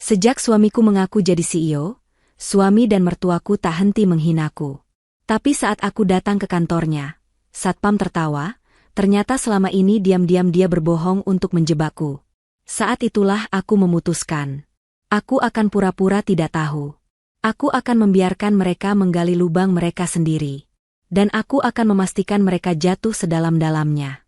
Sejak suamiku mengaku jadi CEO, suami dan mertuaku tak henti menghinaku. Tapi saat aku datang ke kantornya, Satpam tertawa, ternyata selama ini diam-diam dia berbohong untuk menjebakku. Saat itulah aku memutuskan. Aku akan pura-pura tidak tahu. Aku akan membiarkan mereka menggali lubang mereka sendiri. Dan aku akan memastikan mereka jatuh sedalam-dalamnya.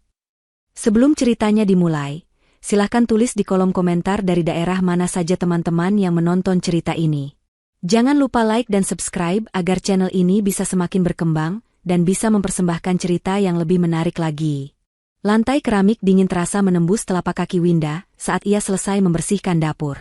Sebelum ceritanya dimulai, silahkan tulis di kolom komentar dari daerah mana saja teman-teman yang menonton cerita ini. Jangan lupa like dan subscribe agar channel ini bisa semakin berkembang dan bisa mempersembahkan cerita yang lebih menarik lagi. Lantai keramik dingin terasa menembus telapak kaki Winda saat ia selesai membersihkan dapur.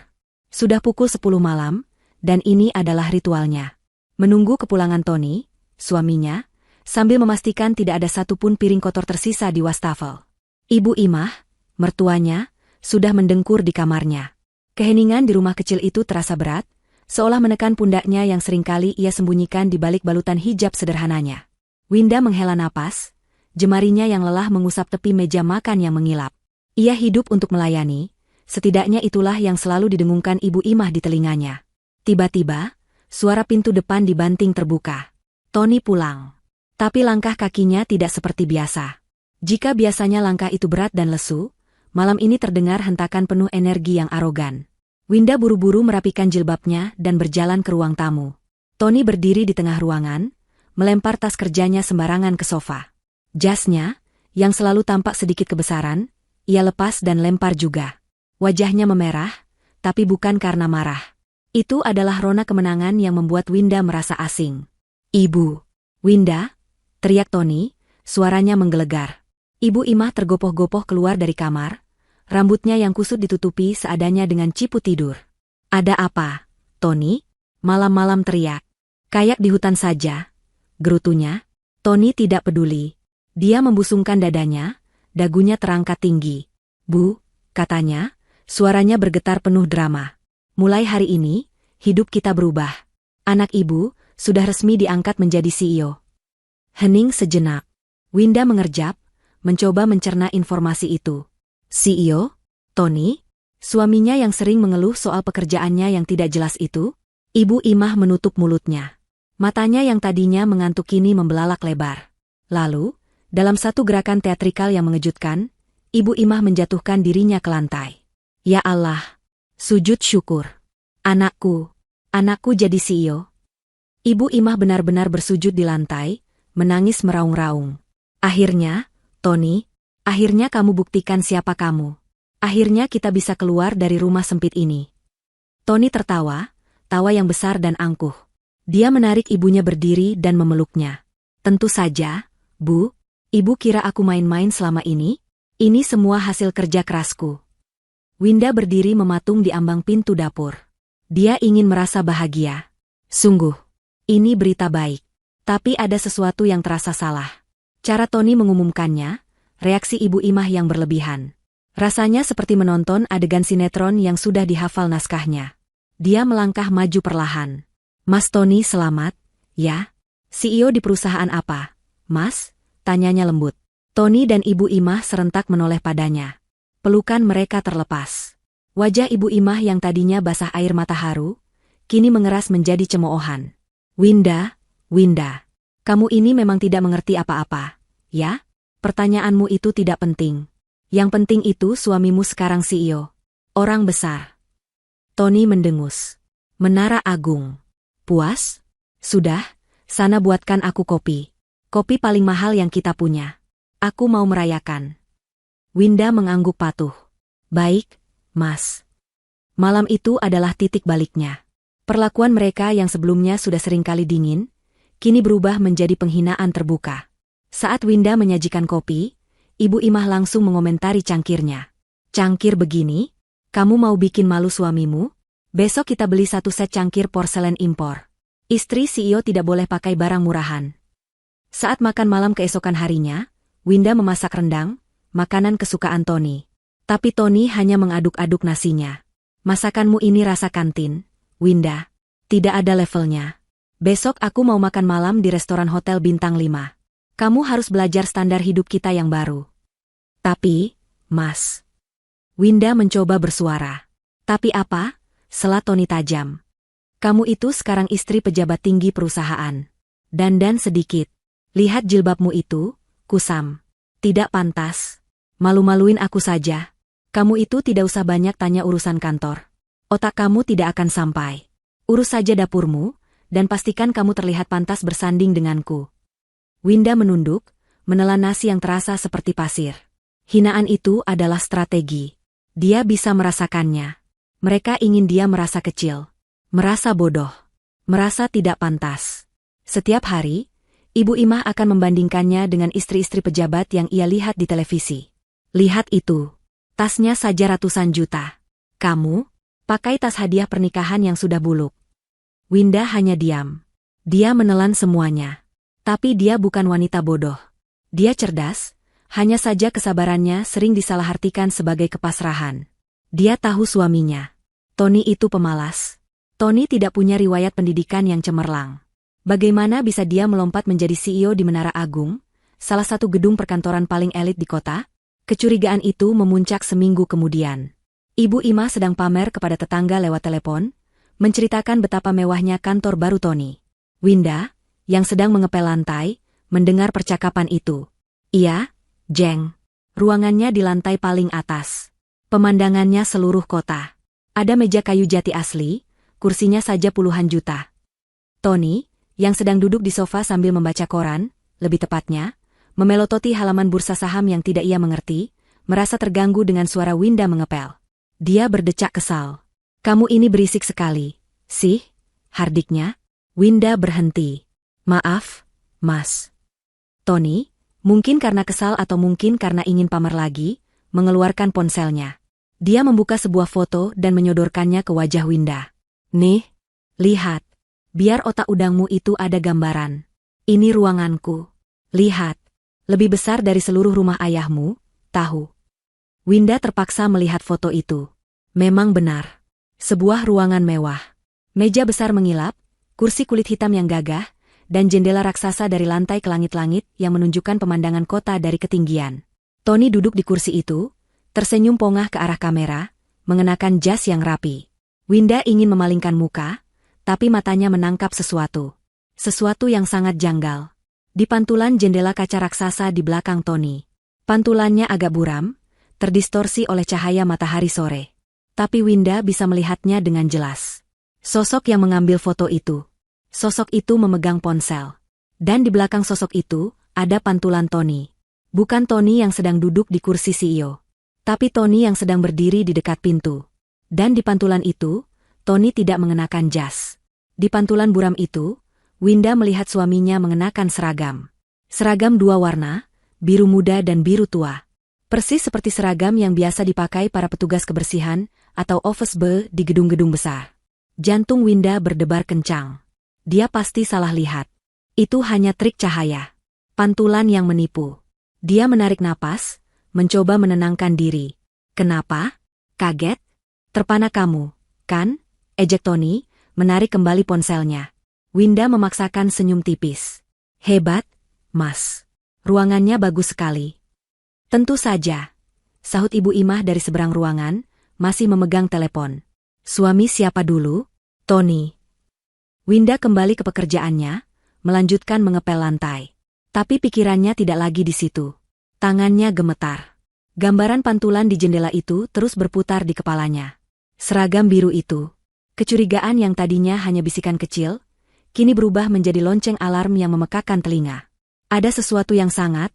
Sudah pukul 10 malam, dan ini adalah ritualnya. Menunggu kepulangan Tony, suaminya, sambil memastikan tidak ada satupun piring kotor tersisa di wastafel. Ibu Imah, mertuanya, sudah mendengkur di kamarnya. Keheningan di rumah kecil itu terasa berat, seolah menekan pundaknya yang seringkali ia sembunyikan di balik balutan hijab sederhananya. Winda menghela napas, jemarinya yang lelah mengusap tepi meja makan yang mengilap. Ia hidup untuk melayani, setidaknya itulah yang selalu didengungkan Ibu Imah di telinganya. Tiba-tiba, suara pintu depan dibanting terbuka. Tony pulang. Tapi langkah kakinya tidak seperti biasa. Jika biasanya langkah itu berat dan lesu, malam ini terdengar hentakan penuh energi yang arogan. Winda buru-buru merapikan jilbabnya dan berjalan ke ruang tamu. Tony berdiri di tengah ruangan, melempar tas kerjanya sembarangan ke sofa. Jasnya, yang selalu tampak sedikit kebesaran, ia lepas dan lempar juga. Wajahnya memerah, tapi bukan karena marah. Itu adalah rona kemenangan yang membuat Winda merasa asing. "Ibu, Winda," teriak Tony, suaranya menggelegar. Ibu Imah tergopoh-gopoh keluar dari kamar, rambutnya yang kusut ditutupi seadanya dengan ciput tidur. "Ada apa, Tony?" malam-malam teriak. "Kayak di hutan saja," gerutunya. Tony tidak peduli. Dia membusungkan dadanya, dagunya terangkat tinggi. "Bu," katanya, suaranya bergetar penuh drama. "Mulai hari ini, hidup kita berubah. Anak ibu sudah resmi diangkat menjadi CEO." Hening sejenak. Winda mengerjap, mencoba mencerna informasi itu. "CEO? Tony? Suaminya yang sering mengeluh soal pekerjaannya yang tidak jelas itu?" Ibu Imah menutup mulutnya. Matanya yang tadinya mengantuk kini membelalak lebar. Lalu, dalam satu gerakan teatrikal yang mengejutkan, Ibu Imah menjatuhkan dirinya ke lantai. "Ya Allah! Sujud syukur. Anakku jadi CEO." Ibu Imah benar-benar bersujud di lantai, menangis meraung-raung. "Akhirnya, Tony, akhirnya kamu buktikan siapa kamu. Akhirnya kita bisa keluar dari rumah sempit ini." Tony tertawa, tawa yang besar dan angkuh. Dia menarik ibunya berdiri dan memeluknya. "Tentu saja, Bu. Ibu kira aku main-main selama ini? Ini semua hasil kerja kerasku." Winda berdiri mematung di ambang pintu dapur. Dia ingin merasa bahagia. Sungguh, ini berita baik. Tapi ada sesuatu yang terasa salah. Cara Tony mengumumkannya, reaksi Ibu Imah yang berlebihan. Rasanya seperti menonton adegan sinetron yang sudah dihafal naskahnya. Dia melangkah maju perlahan. "Mas Tony selamat, ya? CEO di perusahaan apa, Mas?" tanyanya lembut. Tony dan Ibu Imah serentak menoleh padanya. Pelukan mereka terlepas. Wajah Ibu Imah yang tadinya basah air mata haru, kini mengeras menjadi cemoohan. Winda, kamu ini memang tidak mengerti apa-apa, ya? Pertanyaanmu itu tidak penting. Yang penting itu suamimu sekarang CEO. Orang besar." Tony mendengus. "Menara Agung. Puas? Sudah, sana buatkan aku kopi. Kopi paling mahal yang kita punya. Aku mau merayakan." Winda mengangguk patuh. "Baik, Mas." Malam itu adalah titik baliknya. Perlakuan mereka yang sebelumnya sudah seringkali dingin, kini berubah menjadi penghinaan terbuka. Saat Winda menyajikan kopi, Ibu Imah langsung mengomentari cangkirnya. "Cangkir begini? Kamu mau bikin malu suamimu? Besok kita beli satu set cangkir porselen impor. Istri CEO tidak boleh pakai barang murahan." Saat makan malam keesokan harinya, Winda memasak rendang, makanan kesukaan Tony. Tapi Tony hanya mengaduk-aduk nasinya. "Masakanmu ini rasa kantin, Winda. Tidak ada levelnya. Besok aku mau makan malam di restoran hotel bintang 5. Kamu harus belajar standar hidup kita yang baru." "Tapi, Mas." Winda mencoba bersuara. "Tapi apa?" sela Tony tajam. Kamu itu sekarang istri pejabat tinggi perusahaan. Dandan sedikit. Lihat jilbabmu itu, kusam. Tidak pantas. Malu-maluin aku saja. Kamu itu tidak usah banyak tanya urusan kantor. Otak kamu tidak akan sampai. Urus saja dapurmu, dan pastikan kamu terlihat pantas bersanding denganku. Winda menunduk, menelan nasi yang terasa seperti pasir. Hinaan itu adalah strategi. Dia bisa merasakannya. Mereka ingin dia merasa kecil. Merasa bodoh. Merasa tidak pantas. Setiap hari, Ibu Imah akan membandingkannya dengan istri-istri pejabat yang ia lihat di televisi. Lihat itu. Tasnya saja ratusan juta. Kamu, pakai tas hadiah pernikahan yang sudah buluk. Winda hanya diam. Dia menelan semuanya. Tapi dia bukan wanita bodoh. Dia cerdas, hanya saja kesabarannya sering disalahartikan sebagai kepasrahan. Dia tahu suaminya. Tony itu pemalas. Tony tidak punya riwayat pendidikan yang cemerlang. Bagaimana bisa dia melompat menjadi CEO di Menara Agung, salah satu gedung perkantoran paling elit di kota? Kecurigaan itu memuncak seminggu kemudian. Ibu Imah sedang pamer kepada tetangga lewat telepon, menceritakan betapa mewahnya kantor baru Tony. Winda, yang sedang mengepel lantai, mendengar percakapan itu. Iya, Jeng. Ruangannya di lantai paling atas. Pemandangannya seluruh kota. Ada meja kayu jati asli, kursinya saja puluhan juta. Tony, yang sedang duduk di sofa sambil membaca koran, lebih tepatnya, memelototi halaman bursa saham yang tidak ia mengerti, merasa terganggu dengan suara Winda mengepel. Dia berdecak kesal. Kamu ini berisik sekali, sih, hardiknya. Winda berhenti. Maaf, Mas. Tony, mungkin karena kesal atau mungkin karena ingin pamer lagi, mengeluarkan ponselnya. Dia membuka sebuah foto dan menyodorkannya ke wajah Winda. Nih, lihat. Biar otak udangmu itu ada gambaran. Ini ruanganku. Lihat. Lebih besar dari seluruh rumah ayahmu, tahu. Winda terpaksa melihat foto itu. Memang benar. Sebuah ruangan mewah. Meja besar mengilap, kursi kulit hitam yang gagah, dan jendela raksasa dari lantai ke langit-langit yang menunjukkan pemandangan kota dari ketinggian. Tony duduk di kursi itu, tersenyum pongah ke arah kamera, mengenakan jas yang rapi. Winda ingin memalingkan muka, tapi matanya menangkap sesuatu. Sesuatu yang sangat janggal. Di pantulan jendela kaca raksasa di belakang Tony. Pantulannya agak buram, terdistorsi oleh cahaya matahari sore. Tapi Winda bisa melihatnya dengan jelas. Sosok yang mengambil foto itu. Sosok itu memegang ponsel. Dan di belakang sosok itu, ada pantulan Tony. Bukan Tony yang sedang duduk di kursi CEO. Tapi Tony yang sedang berdiri di dekat pintu. Dan di pantulan itu, Tony tidak mengenakan jas. Di pantulan buram itu, Winda melihat suaminya mengenakan seragam. Seragam dua warna, biru muda dan biru tua. Persis seperti seragam yang biasa dipakai para petugas kebersihan atau office boy di gedung-gedung besar. Jantung Winda berdebar kencang. Dia pasti salah lihat. Itu hanya trik cahaya. Pantulan yang menipu. Dia menarik napas, mencoba menenangkan diri. Kenapa? Kaget? Terpana kamu, kan? Ejek Tony, menarik kembali ponselnya. Winda memaksakan senyum tipis. Hebat, Mas. Ruangannya bagus sekali. Tentu saja. Sahut Ibu Imah dari seberang ruangan, masih memegang telepon. Suami siapa dulu? Tony. Winda kembali ke pekerjaannya, melanjutkan mengepel lantai. Tapi pikirannya tidak lagi di situ. Tangannya gemetar. Gambaran pantulan di jendela itu terus berputar di kepalanya. Seragam biru itu. Kecurigaan yang tadinya hanya bisikan kecil, kini berubah menjadi lonceng alarm yang memekakan telinga. Ada sesuatu yang sangat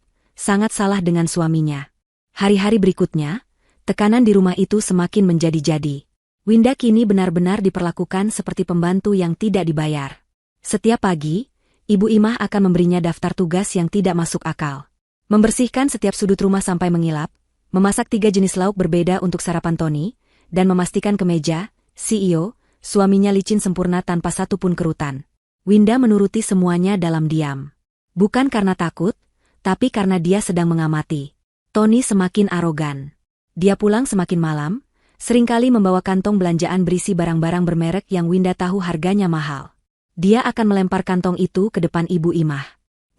salah dengan suaminya. Hari-hari berikutnya, tekanan di rumah itu semakin menjadi-jadi. Winda kini benar-benar diperlakukan seperti pembantu yang tidak dibayar. Setiap pagi, Ibu Imah akan memberinya daftar tugas yang tidak masuk akal. Membersihkan setiap sudut rumah sampai mengilap, memasak 3 jenis lauk berbeda untuk sarapan Tony, dan memastikan kemeja, CEO, suaminya licin sempurna tanpa satu pun kerutan. Winda menuruti semuanya dalam diam. Bukan karena takut, tapi karena dia sedang mengamati. Tony semakin arogan. Dia pulang semakin malam, seringkali membawa kantong belanjaan berisi barang-barang bermerek yang Winda tahu harganya mahal. Dia akan melempar kantong itu ke depan Ibu Imah.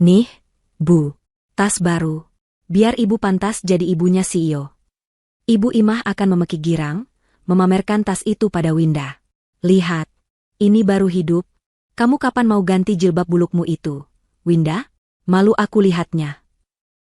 Nih, Bu, tas baru. Biar Ibu pantas jadi ibunya CEO. Ibu Imah akan memekik girang, memamerkan tas itu pada Winda. Lihat. Ini baru hidup. Kamu kapan mau ganti jilbab bulukmu itu, Winda? Malu aku lihatnya.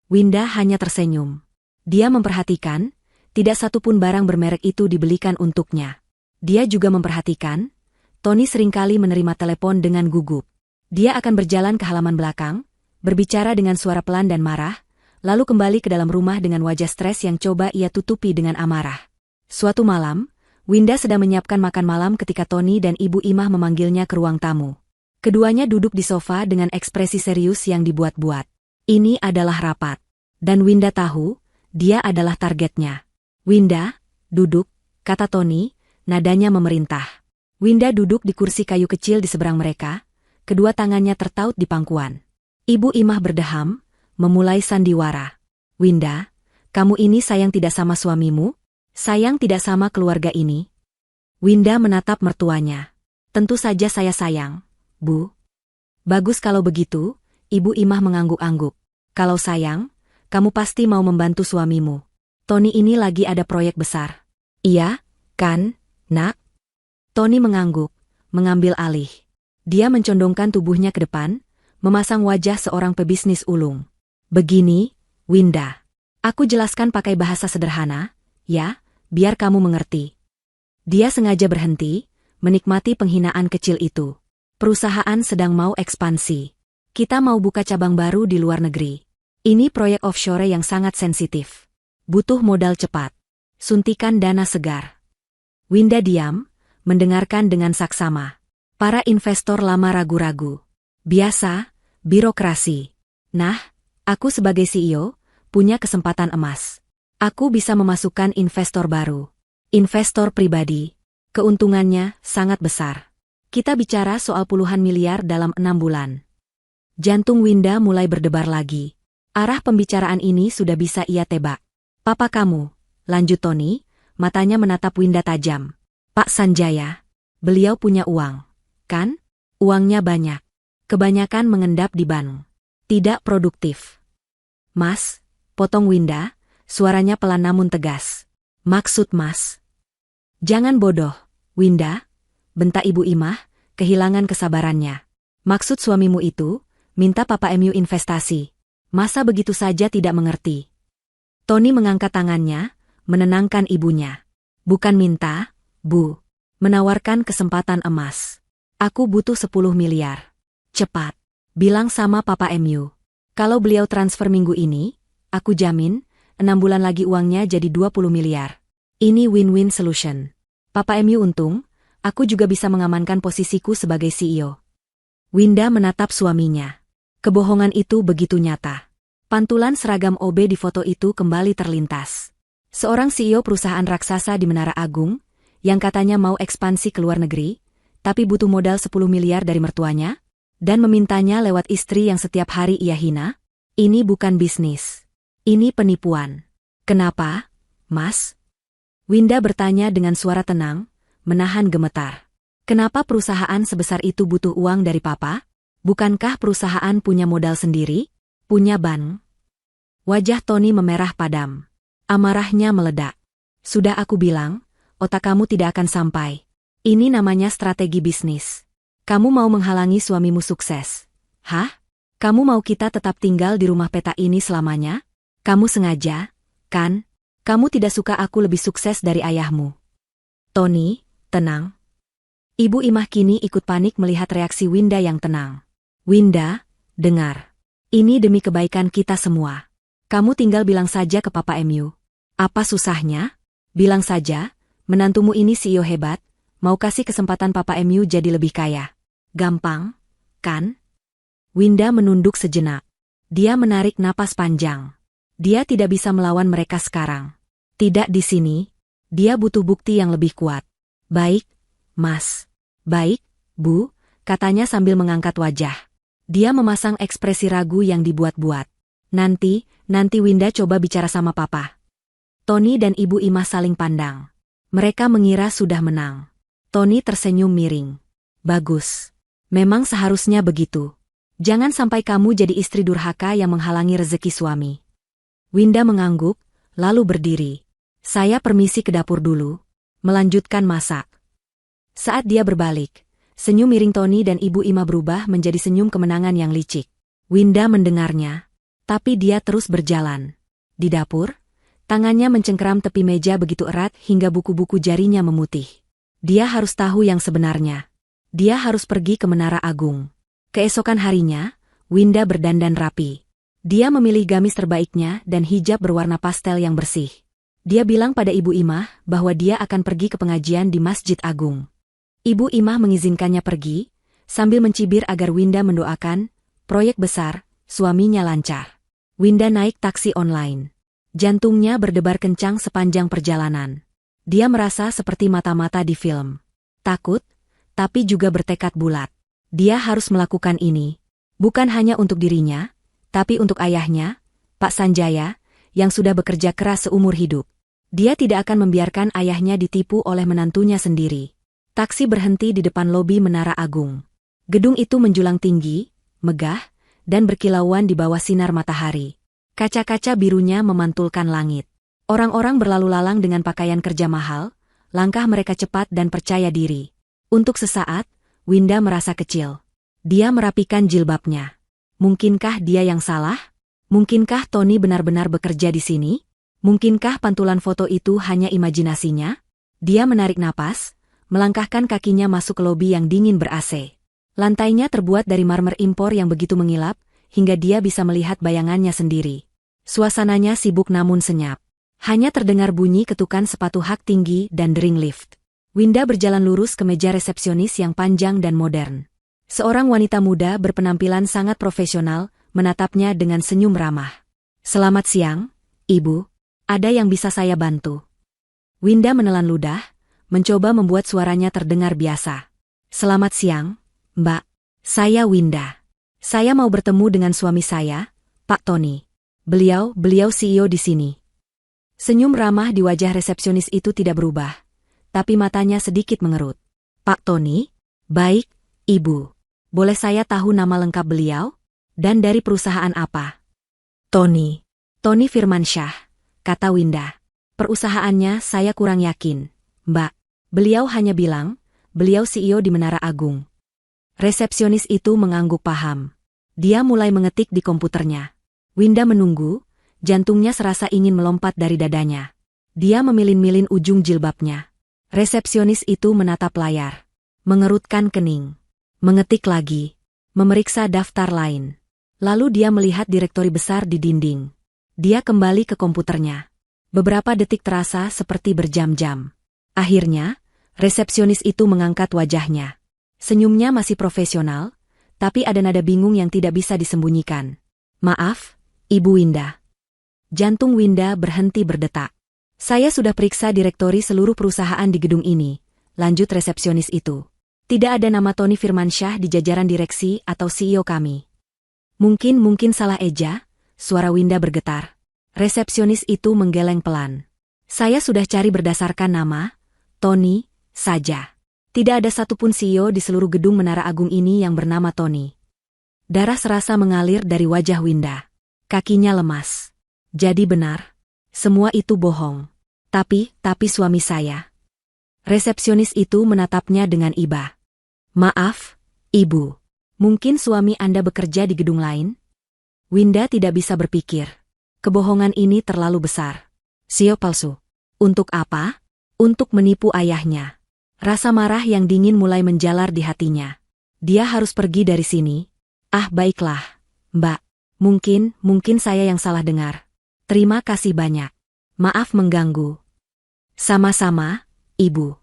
Winda hanya tersenyum. Dia memperhatikan, tidak satupun barang bermerek itu dibelikan untuknya. Dia juga memperhatikan, Tony seringkali menerima telepon dengan gugup. Dia akan berjalan ke halaman belakang, berbicara dengan suara pelan dan marah, lalu kembali ke dalam rumah dengan wajah stres yang coba ia tutupi dengan amarah. Suatu malam, Winda sedang menyiapkan makan malam ketika Tony dan Ibu Imah memanggilnya ke ruang tamu. Keduanya duduk di sofa dengan ekspresi serius yang dibuat-buat. Ini adalah rapat. Dan Winda tahu, dia adalah targetnya. Winda, duduk, kata Tony, nadanya memerintah. Winda duduk di kursi kayu kecil di seberang mereka, kedua tangannya tertaut di pangkuan. Ibu Imah berdeham, memulai sandiwara. Winda, kamu ini sayang tidak sama suamimu? Sayang tidak sama keluarga ini? Winda menatap mertuanya. Tentu saja saya sayang, Bu. Bagus kalau begitu, Ibu Imah mengangguk-angguk. Kalau sayang, kamu pasti mau membantu suamimu. Tony ini lagi ada proyek besar. Iya, kan, Nak? Tony mengangguk, mengambil alih. Dia mencondongkan tubuhnya ke depan, memasang wajah seorang pebisnis ulung. Begini, Winda. Aku jelaskan pakai bahasa sederhana, ya, biar kamu mengerti. Dia sengaja berhenti, menikmati penghinaan kecil itu. Perusahaan sedang mau ekspansi. Kita mau buka cabang baru di luar negeri. Ini proyek offshore yang sangat sensitif. Butuh modal cepat. Suntikan dana segar. Winda diam, mendengarkan dengan saksama. Para investor lama ragu-ragu. Biasa, birokrasi. Nah, aku sebagai CEO, punya kesempatan emas. Aku bisa memasukkan investor baru. Investor pribadi. Keuntungannya sangat besar. Kita bicara soal puluhan miliar dalam 6 bulan. Jantung Winda mulai berdebar lagi. Arah pembicaraan ini sudah bisa ia tebak. Papa kamu, lanjut Tony, matanya menatap Winda tajam. Pak Sanjaya, beliau punya uang, kan? Uangnya banyak. Kebanyakan mengendap di bank. Tidak produktif. Mas, potong Winda, suaranya pelan namun tegas. Maksud Mas? Jangan bodoh, Winda, bentak Ibu Imah, kehilangan kesabarannya. Maksud suamimu itu, minta Papa MU investasi. Masa begitu saja tidak mengerti? Tony mengangkat tangannya, menenangkan ibunya. Bukan minta, Bu. Menawarkan kesempatan emas. Aku butuh 10 miliar. Cepat. Bilang sama Papa MU. Kalau beliau transfer minggu ini, aku jamin, 6 bulan lagi uangnya jadi 20 miliar. Ini win-win solution. Papa MU untung, aku juga bisa mengamankan posisiku sebagai CEO. Winda menatap suaminya. Kebohongan itu begitu nyata. Pantulan seragam OB di foto itu kembali terlintas. Seorang CEO perusahaan raksasa di Menara Agung, yang katanya mau ekspansi ke luar negeri, tapi butuh modal 10 miliar dari mertuanya, dan memintanya lewat istri yang setiap hari ia hina. Ini bukan bisnis. Ini penipuan. Kenapa, Mas? Winda bertanya dengan suara tenang, menahan gemetar. Kenapa perusahaan sebesar itu butuh uang dari Papa? Bukankah perusahaan punya modal sendiri? Punya bank? Wajah Tony memerah padam. Amarahnya meledak. Sudah aku bilang, otak kamu tidak akan sampai. Ini namanya strategi bisnis. Kamu mau menghalangi suamimu sukses. Hah? Kamu mau kita tetap tinggal di rumah peta ini selamanya? Kamu sengaja, kan? Kamu tidak suka aku lebih sukses dari ayahmu. Tony, tenang. Ibu Imah kini ikut panik melihat reaksi Winda yang tenang. Winda, dengar. Ini demi kebaikan kita semua. Kamu tinggal bilang saja ke Papa MU. Apa susahnya? Bilang saja, menantumu ini CEO hebat, mau kasih kesempatan Papa MU jadi lebih kaya. Gampang, kan? Winda menunduk sejenak. Dia menarik napas panjang. Dia tidak bisa melawan mereka sekarang. Tidak di sini. Dia butuh bukti yang lebih kuat. Baik, Mas. Baik, Bu, katanya sambil mengangkat wajah. Dia memasang ekspresi ragu yang dibuat-buat. Nanti Winda coba bicara sama Papa. Tony dan Ibu Imah saling pandang. Mereka mengira sudah menang. Tony tersenyum miring. Bagus. Memang seharusnya begitu. Jangan sampai kamu jadi istri durhaka yang menghalangi rezeki suami. Winda mengangguk, lalu berdiri. Saya permisi ke dapur dulu. Melanjutkan masak. Saat dia berbalik, senyum miring Tony dan Ibu Ima berubah menjadi senyum kemenangan yang licik. Winda mendengarnya, tapi dia terus berjalan. Di dapur, tangannya mencengkeram tepi meja begitu erat hingga buku-buku jarinya memutih. Dia harus tahu yang sebenarnya. Dia harus pergi ke Menara Agung. Keesokan harinya, Winda berdandan rapi. Dia memilih gamis terbaiknya dan hijab berwarna pastel yang bersih. Dia bilang pada Ibu Imah bahwa dia akan pergi ke pengajian di Masjid Agung. Ibu Imah mengizinkannya pergi, sambil mencibir agar Winda mendoakan, proyek besar, suaminya lancar. Winda naik taksi online. Jantungnya berdebar kencang sepanjang perjalanan. Dia merasa seperti mata-mata di film. Takut, tapi juga bertekad bulat. Dia harus melakukan ini, bukan hanya untuk dirinya, tapi untuk ayahnya, Pak Sanjaya, yang sudah bekerja keras seumur hidup. Dia tidak akan membiarkan ayahnya ditipu oleh menantunya sendiri. Taksi berhenti di depan lobi Menara Agung. Gedung itu menjulang tinggi, megah, dan berkilauan di bawah sinar matahari. Kaca-kaca birunya memantulkan langit. Orang-orang berlalu lalang dengan pakaian kerja mahal, langkah mereka cepat dan percaya diri. Untuk sesaat, Winda merasa kecil. Dia merapikan jilbabnya. Mungkinkah dia yang salah? Mungkinkah Tony benar-benar bekerja di sini? Mungkinkah pantulan foto itu hanya imajinasinya? Dia menarik napas, melangkahkan kakinya masuk ke lobi yang dingin ber-AC. Lantainya terbuat dari marmer impor yang begitu mengilap, hingga dia bisa melihat bayangannya sendiri. Suasananya sibuk namun senyap. Hanya terdengar bunyi ketukan sepatu hak tinggi dan dering lift. Winda berjalan lurus ke meja resepsionis yang panjang dan modern. Seorang wanita muda berpenampilan sangat profesional, menatapnya dengan senyum ramah. "Selamat siang, Ibu. Ada yang bisa saya bantu?" Winda menelan ludah, mencoba membuat suaranya terdengar biasa. "Selamat siang, Mbak. Saya Winda. Saya mau bertemu dengan suami saya, Pak Tony. Beliau CEO di sini." Senyum ramah di wajah resepsionis itu tidak berubah, tapi matanya sedikit mengerut. "Pak Tony? Baik, Ibu. Boleh saya tahu nama lengkap beliau? Dan dari perusahaan apa?" "Tony Firmansyah," kata Winda. "Perusahaannya saya kurang yakin, Mbak. Beliau hanya bilang, beliau CEO di Menara Agung." Resepsionis itu mengangguk paham. Dia mulai mengetik di komputernya. Winda menunggu, jantungnya serasa ingin melompat dari dadanya. Dia memilin-milin ujung jilbabnya. Resepsionis itu menatap layar, mengerutkan kening, mengetik lagi, memeriksa daftar lain. Lalu dia melihat direktori besar di dinding. Dia kembali ke komputernya. Beberapa detik terasa seperti berjam-jam. Akhirnya, resepsionis itu mengangkat wajahnya. Senyumnya masih profesional, tapi ada nada bingung yang tidak bisa disembunyikan. "Maaf, Ibu Winda." Jantung Winda berhenti berdetak. "Saya sudah periksa direktori seluruh perusahaan di gedung ini," lanjut resepsionis itu. "Tidak ada nama Tony Firmansyah di jajaran direksi atau CEO kami." Mungkin salah eja," suara Winda bergetar. Resepsionis itu menggeleng pelan. "Saya sudah cari berdasarkan nama Tony saja. Tidak ada satupun CEO di seluruh gedung Menara Agung ini yang bernama Tony." Darah serasa mengalir dari wajah Winda. Kakinya lemas. Jadi benar. Semua itu bohong. Tapi suami saya." Resepsionis itu menatapnya dengan iba. "Maaf, Ibu. Mungkin suami Anda bekerja di gedung lain?" Winda tidak bisa berpikir. Kebohongan ini terlalu besar. CEO palsu. Untuk apa? Untuk menipu ayahnya. Rasa marah yang dingin mulai menjalar di hatinya. Dia harus pergi dari sini. "Ah, baiklah, Mbak. Mungkin saya yang salah dengar. Terima kasih banyak. Maaf mengganggu." "Sama-sama, Ibu."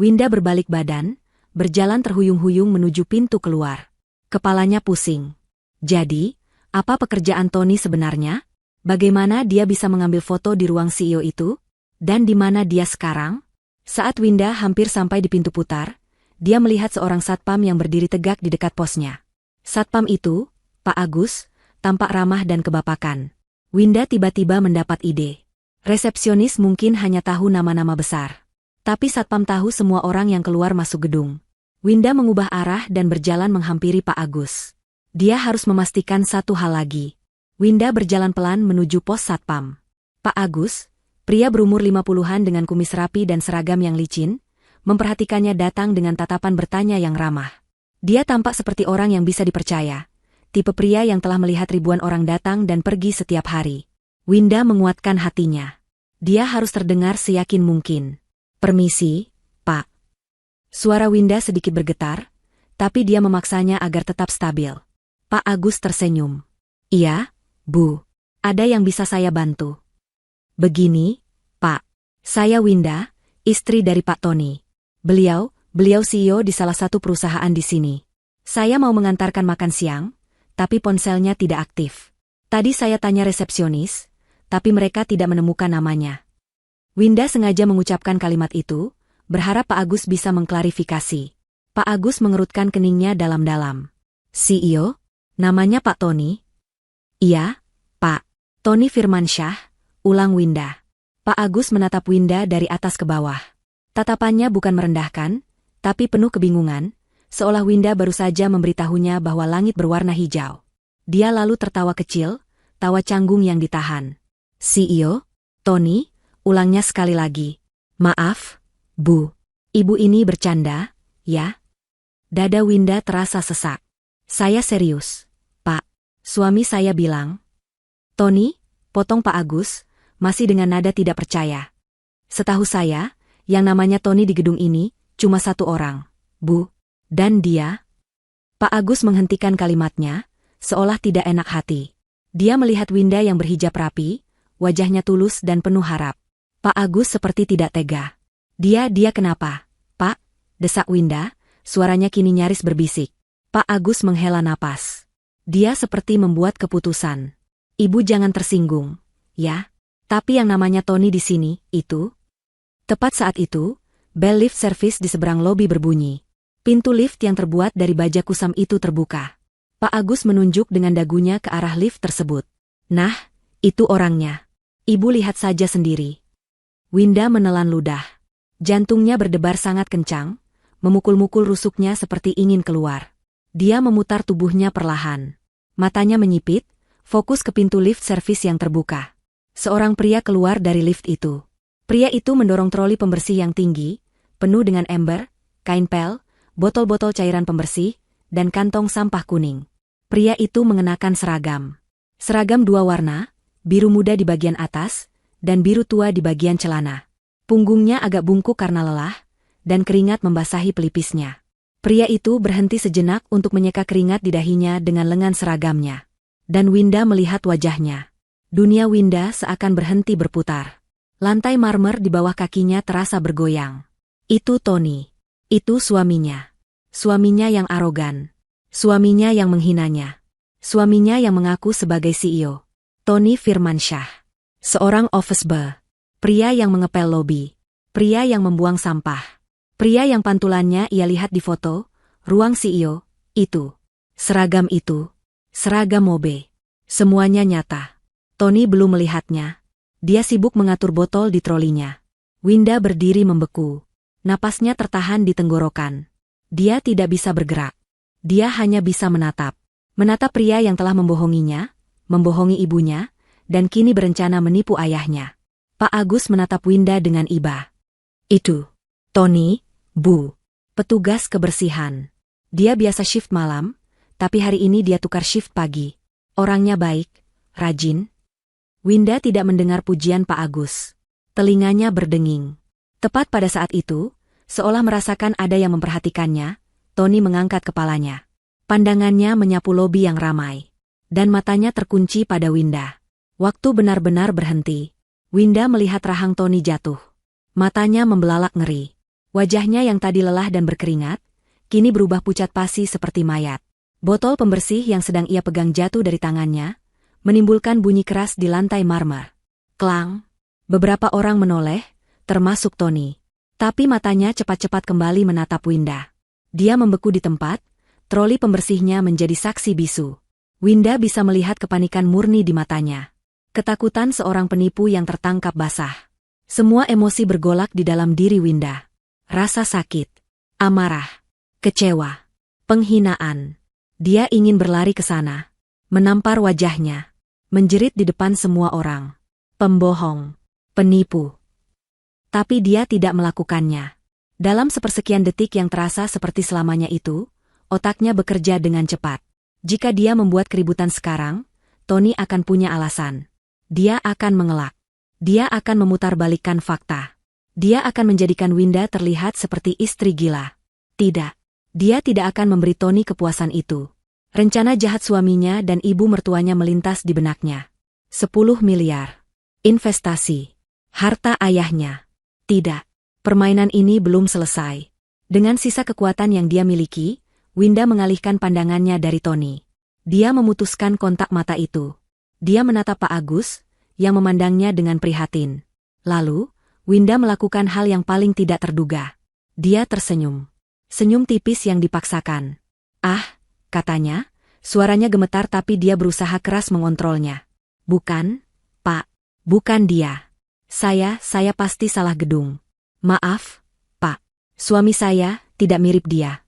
Winda berbalik badan, berjalan terhuyung-huyung menuju pintu keluar. Kepalanya pusing. Jadi, apa pekerjaan Tony sebenarnya? Bagaimana dia bisa mengambil foto di ruang CEO itu? Dan di mana dia sekarang? Saat Winda hampir sampai di pintu putar, dia melihat seorang satpam yang berdiri tegak di dekat posnya. Satpam itu, Pak Agus, tampak ramah dan kebapakan. Winda tiba-tiba mendapat ide. Resepsionis mungkin hanya tahu nama-nama besar. Tapi satpam tahu semua orang yang keluar masuk gedung. Winda mengubah arah dan berjalan menghampiri Pak Agus. Dia harus memastikan satu hal lagi. Winda berjalan pelan menuju pos satpam. Pak Agus, pria berumur 50-an dengan kumis rapi dan seragam yang licin, memperhatikannya datang dengan tatapan bertanya yang ramah. Dia tampak seperti orang yang bisa dipercaya, tipe pria yang telah melihat ribuan orang datang dan pergi setiap hari. Winda menguatkan hatinya. Dia harus terdengar seyakin mungkin. "Permisi, Pak." Suara Winda sedikit bergetar, tapi dia memaksanya agar tetap stabil. Pak Agus tersenyum. "Iya, Bu. Ada yang bisa saya bantu?" "Begini, Pak. Saya Winda, istri dari Pak Tony. Beliau CEO di salah satu perusahaan di sini. Saya mau mengantarkan makan siang, tapi ponselnya tidak aktif. Tadi saya tanya resepsionis, tapi mereka tidak menemukan namanya." Winda sengaja mengucapkan kalimat itu, berharap Pak Agus bisa mengklarifikasi. Pak Agus mengerutkan keningnya dalam-dalam. "CEO? Namanya Pak Tony?" "Iya, Pak. Tony Firmansyah," ulang Winda. Pak Agus menatap Winda dari atas ke bawah. Tatapannya bukan merendahkan, tapi penuh kebingungan, seolah Winda baru saja memberitahunya bahwa langit berwarna hijau. Dia lalu tertawa kecil, tawa canggung yang ditahan. "CEO? Tony?" ulangnya sekali lagi. "Maaf, Bu. Ibu ini bercanda, ya?" Dada Winda terasa sesak. "Saya serius, Pak. Suami saya bilang." "Tony?" potong Pak Agus, masih dengan nada tidak percaya. "Setahu saya, yang namanya Tony di gedung ini, cuma satu orang, Bu. Dan dia..." Pak Agus menghentikan kalimatnya, seolah tidak enak hati. Dia melihat Winda yang berhijab rapi, wajahnya tulus dan penuh harap. Pak Agus seperti tidak tega. Dia kenapa, Pak?" desak Winda, suaranya kini nyaris berbisik. Pak Agus menghela napas. Dia seperti membuat keputusan. "Ibu jangan tersinggung, ya. Tapi yang namanya Tony di sini, itu..." Tepat saat itu, bel lift service di seberang lobi berbunyi. Pintu lift yang terbuat dari baja kusam itu terbuka. Pak Agus menunjuk dengan dagunya ke arah lift tersebut. "Nah, itu orangnya. Ibu lihat saja sendiri." Winda menelan ludah. Jantungnya berdebar sangat kencang, memukul-mukul rusuknya seperti ingin keluar. Dia memutar tubuhnya perlahan. Matanya menyipit, fokus ke pintu lift servis yang terbuka. Seorang pria keluar dari lift itu. Pria itu mendorong troli pembersih yang tinggi, penuh dengan ember, kain pel, botol-botol cairan pembersih, dan kantong sampah kuning. Pria itu mengenakan seragam. Seragam dua warna, biru muda di bagian atas, dan biru tua di bagian celana. Punggungnya agak bungkuk karena lelah, dan keringat membasahi pelipisnya. Pria itu berhenti sejenak untuk menyeka keringat di dahinya dengan lengan seragamnya. Dan Winda melihat wajahnya. Dunia Winda seakan berhenti berputar. Lantai marmer di bawah kakinya terasa bergoyang. Itu Tony. Itu suaminya. Suaminya yang arogan. Suaminya yang menghinanya. Suaminya yang mengaku sebagai CEO. Tony Firmansyah. Seorang office boy. Pria yang mengepel lobi. Pria yang membuang sampah. Pria yang pantulannya ia lihat di foto, ruang CEO, itu. Seragam itu. Seragam mobe. Semuanya nyata. Tony belum melihatnya. Dia sibuk mengatur botol di trolinya. Winda berdiri membeku. Napasnya tertahan di tenggorokan. Dia tidak bisa bergerak. Dia hanya bisa menatap. Menatap pria yang telah membohonginya, membohongi ibunya, dan kini berencana menipu ayahnya. Pak Agus menatap Winda dengan iba. "Itu Tony, Bu. Petugas kebersihan. Dia biasa shift malam, tapi hari ini dia tukar shift pagi. Orangnya baik, rajin." Winda tidak mendengar pujian Pak Agus. Telinganya berdenging. Tepat pada saat itu, seolah merasakan ada yang memperhatikannya, Tony mengangkat kepalanya. Pandangannya menyapu lobi yang ramai. Dan matanya terkunci pada Winda. Waktu benar-benar berhenti. Winda melihat rahang Tony jatuh. Matanya membelalak ngeri. Wajahnya yang tadi lelah dan berkeringat, kini berubah pucat pasi seperti mayat. Botol pembersih yang sedang ia pegang jatuh dari tangannya, menimbulkan bunyi keras di lantai marmer. Klang. Beberapa orang menoleh, termasuk Tony. Tapi matanya cepat-cepat kembali menatap Winda. Dia membeku di tempat, troli pembersihnya menjadi saksi bisu. Winda bisa melihat kepanikan murni di matanya. Ketakutan seorang penipu yang tertangkap basah. Semua emosi bergolak di dalam diri Winda. Rasa sakit, amarah, kecewa, penghinaan. Dia ingin berlari ke sana, menampar wajahnya, menjerit di depan semua orang. Pembohong, penipu. Tapi dia tidak melakukannya. Dalam sepersekian detik yang terasa seperti selamanya itu, otaknya bekerja dengan cepat. Jika dia membuat keributan sekarang, Tony akan punya alasan. Dia akan mengelak. Dia akan memutarbalikkan fakta. Dia akan menjadikan Winda terlihat seperti istri gila. Tidak. Dia tidak akan memberi Tony kepuasan itu. Rencana jahat suaminya dan ibu mertuanya melintas di benaknya. 10 miliar. Investasi. Harta ayahnya. Tidak. Permainan ini belum selesai. Dengan sisa kekuatan yang dia miliki, Winda mengalihkan pandangannya dari Tony. Dia memutuskan kontak mata itu. Dia menatap Pak Agus, yang memandangnya dengan prihatin. Lalu, Winda melakukan hal yang paling tidak terduga. Dia tersenyum. Senyum tipis yang dipaksakan. "Ah," katanya, suaranya gemetar tapi dia berusaha keras mengontrolnya. "Bukan, Pak. Bukan dia. Saya pasti salah gedung. Maaf, Pak. Suami saya tidak mirip dia."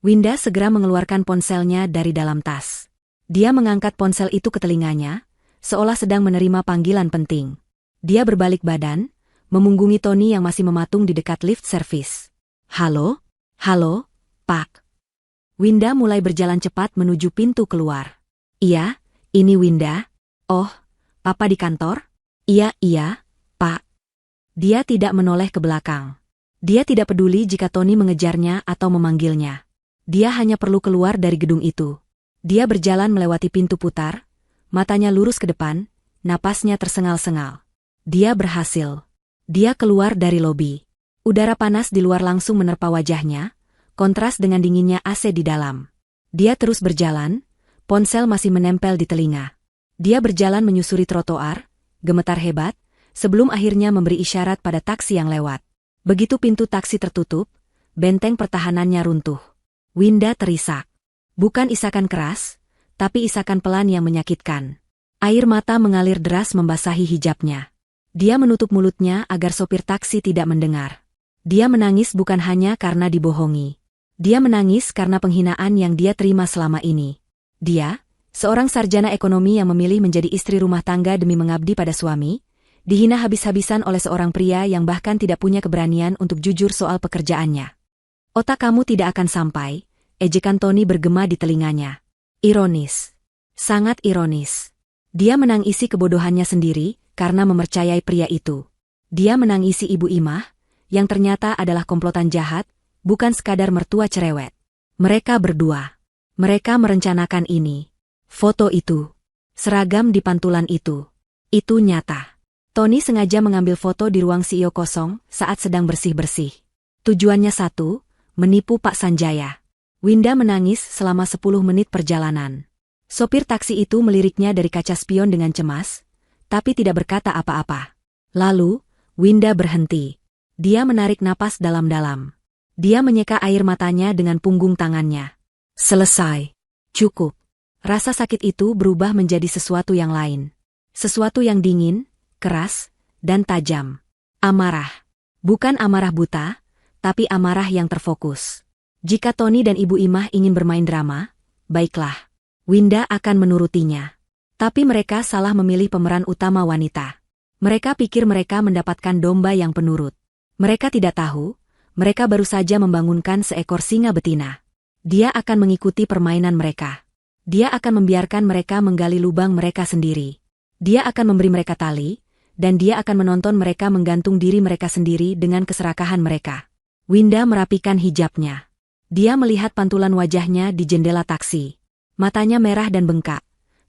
Winda segera mengeluarkan ponselnya dari dalam tas. Dia mengangkat ponsel itu ke telinganya, seolah sedang menerima panggilan penting. Dia berbalik badan, memunggungi Tony yang masih mematung di dekat lift service. "Halo? Halo, Pak." Winda mulai berjalan cepat menuju pintu keluar. "Iya, ini Winda. Oh, Papa di kantor?" Iya, Pak." Dia tidak menoleh ke belakang. Dia tidak peduli jika Tony mengejarnya atau memanggilnya. Dia hanya perlu keluar dari gedung itu. Dia berjalan melewati pintu putar, matanya lurus ke depan, napasnya tersengal-sengal. Dia berhasil. Dia keluar dari lobi. Udara panas di luar langsung menerpa wajahnya, kontras dengan dinginnya AC di dalam. Dia terus berjalan, ponsel masih menempel di telinga. Dia berjalan menyusuri trotoar, gemetar hebat, sebelum akhirnya memberi isyarat pada taksi yang lewat. Begitu pintu taksi tertutup, benteng pertahanannya runtuh. Winda terisak. Bukan isakan keras, tapi isakan pelan yang menyakitkan. Air mata mengalir deras membasahi hijabnya. Dia menutup mulutnya agar sopir taksi tidak mendengar. Dia menangis bukan hanya karena dibohongi. Dia menangis karena penghinaan yang dia terima selama ini. Dia, seorang sarjana ekonomi yang memilih menjadi istri rumah tangga demi mengabdi pada suami, dihina habis-habisan oleh seorang pria yang bahkan tidak punya keberanian untuk jujur soal pekerjaannya. "Otak kamu tidak akan sampai," ejekan Tony bergema di telinganya. Ironis. Sangat ironis. Dia menangisi kebodohannya sendiri karena mempercayai pria itu. Dia menangisi Ibu Imah, yang ternyata adalah komplotan jahat, bukan sekadar mertua cerewet. Mereka berdua. Mereka merencanakan ini. Foto itu. Seragam di pantulan itu. Itu nyata. Tony sengaja mengambil foto di ruang CEO kosong saat sedang bersih-bersih. Tujuannya satu, menipu Pak Sanjaya. Winda menangis selama 10 menit perjalanan. Sopir taksi itu meliriknya dari kaca spion dengan cemas, tapi tidak berkata apa-apa. Lalu, Winda berhenti. Dia menarik napas dalam-dalam. Dia menyeka air matanya dengan punggung tangannya. Selesai. Cukup. Rasa sakit itu berubah menjadi sesuatu yang lain. Sesuatu yang dingin, keras, dan tajam. Amarah. Bukan amarah buta, tapi amarah yang terfokus. Jika Tony dan Ibu Imah ingin bermain drama, baiklah. Winda akan menurutinya. Tapi mereka salah memilih pemeran utama wanita. Mereka pikir mereka mendapatkan domba yang penurut. Mereka tidak tahu, mereka baru saja membangunkan seekor singa betina. Dia akan mengikuti permainan mereka. Dia akan membiarkan mereka menggali lubang mereka sendiri. Dia akan memberi mereka tali, dan dia akan menonton mereka menggantung diri mereka sendiri dengan keserakahan mereka. Winda merapikan hijabnya. Dia melihat pantulan wajahnya di jendela taksi. Matanya merah dan bengkak,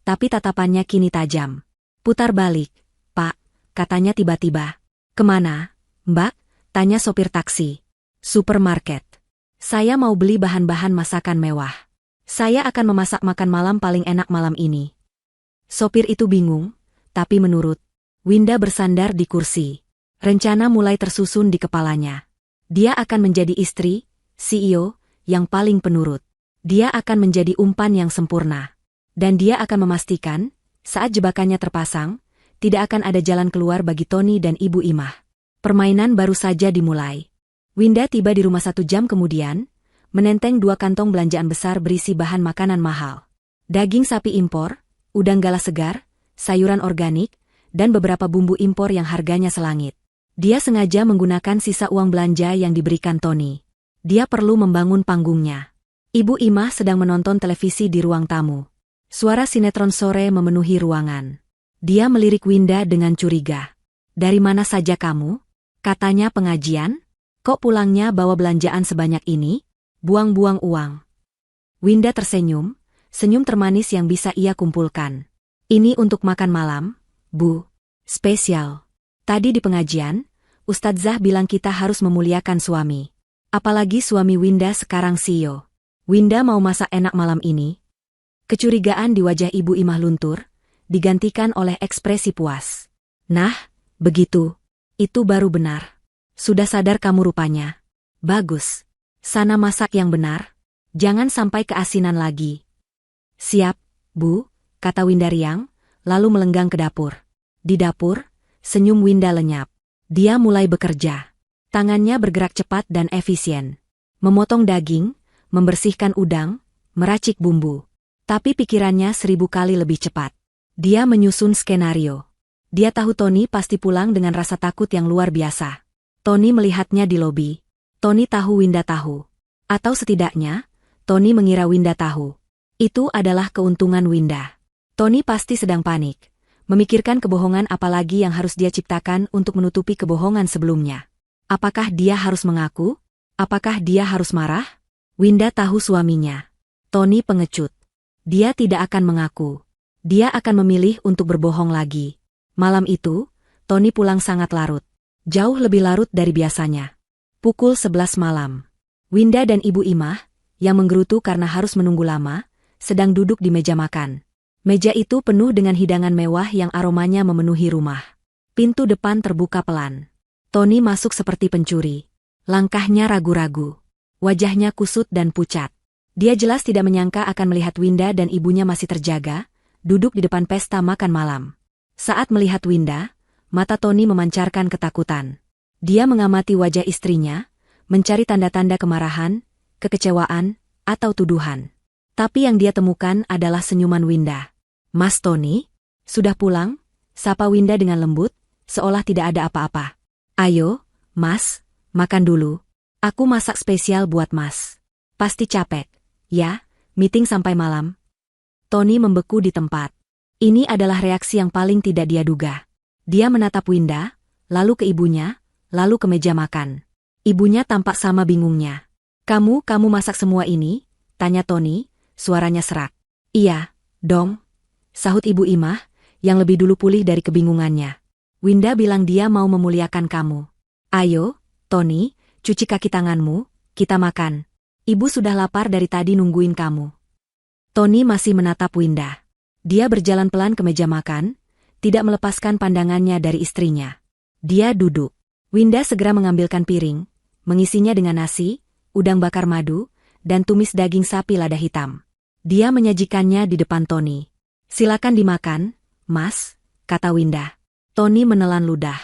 tapi tatapannya kini tajam. "Putar balik, Pak," katanya tiba-tiba. "Kemana, Mbak?" tanya sopir taksi. "Supermarket. Saya mau beli bahan-bahan masakan mewah. Saya akan memasak makan malam paling enak malam ini." Sopir itu bingung, tapi menurut. Winda bersandar di kursi. Rencana mulai tersusun di kepalanya. Dia akan menjadi istri, CEO, yang paling penurut. Dia akan menjadi umpan yang sempurna. Dan dia akan memastikan, saat jebakannya terpasang, tidak akan ada jalan keluar bagi Tony dan Ibu Imah. Permainan baru saja dimulai. Winda tiba di rumah 1 jam kemudian, menenteng 2 kantong belanjaan besar berisi bahan makanan mahal. Daging sapi impor, udang galah segar, sayuran organik, dan beberapa bumbu impor yang harganya selangit. Dia sengaja menggunakan sisa uang belanja yang diberikan Tony. Dia perlu membangun panggungnya. Ibu Imah sedang menonton televisi di ruang tamu. Suara sinetron sore memenuhi ruangan. Dia melirik Winda dengan curiga. "Dari mana saja kamu?" Katanya pengajian. "Kok pulangnya bawa belanjaan sebanyak ini? Buang-buang uang." Winda tersenyum, senyum termanis yang bisa ia kumpulkan. "Ini untuk makan malam, Bu. Spesial. Tadi di pengajian, Ustadzah bilang kita harus memuliakan suami. Apalagi suami Winda sekarang CEO. Winda mau masak enak malam ini." Kecurigaan di wajah Ibu Imah luntur, digantikan oleh ekspresi puas. "Nah, begitu. Itu baru benar. Sudah sadar kamu rupanya. Bagus. Sana masak yang benar. Jangan sampai keasinan lagi." "Siap, Bu," kata Winda riang, lalu melenggang ke dapur. Di dapur, senyum Winda lenyap. Dia mulai bekerja. Tangannya bergerak cepat dan efisien. Memotong daging, membersihkan udang, meracik bumbu. Tapi pikirannya 1000 kali lebih cepat. Dia menyusun skenario. Dia tahu Tony pasti pulang dengan rasa takut yang luar biasa. Tony melihatnya di lobi. Tony tahu Winda tahu. Atau setidaknya, Tony mengira Winda tahu. Itu adalah keuntungan Winda. Tony pasti sedang panik. Memikirkan kebohongan apalagi yang harus dia ciptakan untuk menutupi kebohongan sebelumnya. Apakah dia harus mengaku? Apakah dia harus marah? Winda tahu suaminya. Tony pengecut. Dia tidak akan mengaku. Dia akan memilih untuk berbohong lagi. Malam itu, Tony pulang sangat larut. Jauh lebih larut dari biasanya. Pukul 11 malam. Winda dan Ibu Imah, yang menggerutu karena harus menunggu lama, sedang duduk di meja makan. Meja itu penuh dengan hidangan mewah yang aromanya memenuhi rumah. Pintu depan terbuka pelan. Tony masuk seperti pencuri. Langkahnya ragu-ragu. Wajahnya kusut dan pucat. Dia jelas tidak menyangka akan melihat Winda dan ibunya masih terjaga, duduk di depan pesta makan malam. Saat melihat Winda, mata Tony memancarkan ketakutan. Dia mengamati wajah istrinya, mencari tanda-tanda kemarahan, kekecewaan, atau tuduhan. Tapi yang dia temukan adalah senyuman Winda. "Mas Tony, sudah pulang?" sapa Winda dengan lembut, seolah tidak ada apa-apa. "Ayo, Mas, makan dulu. Aku masak spesial buat Mas. Pasti capek, ya, meeting sampai malam." Tony membeku di tempat. Ini adalah reaksi yang paling tidak dia duga. Dia menatap Winda, lalu ke ibunya, lalu ke meja makan. Ibunya tampak sama bingungnya. Kamu masak semua ini?" tanya Tony, suaranya serak. "Iya, dong," sahut Ibu Imah, yang lebih dulu pulih dari kebingungannya. "Winda bilang dia mau memuliakan kamu. Ayo, Tony, cuci kaki tanganmu, kita makan. Ibu sudah lapar dari tadi nungguin kamu." Tony masih menatap Winda. Dia berjalan pelan ke meja makan, tidak melepaskan pandangannya dari istrinya. Dia duduk. Winda segera mengambilkan piring, mengisinya dengan nasi, udang bakar madu, dan tumis daging sapi lada hitam. Dia menyajikannya di depan Tony. "Silakan dimakan, Mas," kata Winda. Tony menelan ludah.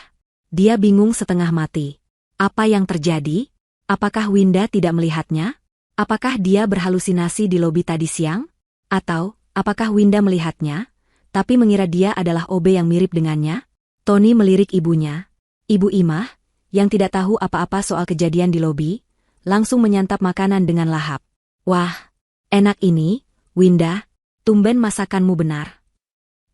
Dia bingung setengah mati. Apa yang terjadi? Apakah Winda tidak melihatnya? Apakah dia berhalusinasi di lobi tadi siang? Atau, apakah Winda melihatnya, tapi mengira dia adalah OB yang mirip dengannya? Tony melirik ibunya. Ibu Imah, yang tidak tahu apa-apa soal kejadian di lobi, langsung menyantap makanan dengan lahap. "Wah, enak ini, Winda. Tumben masakanmu benar."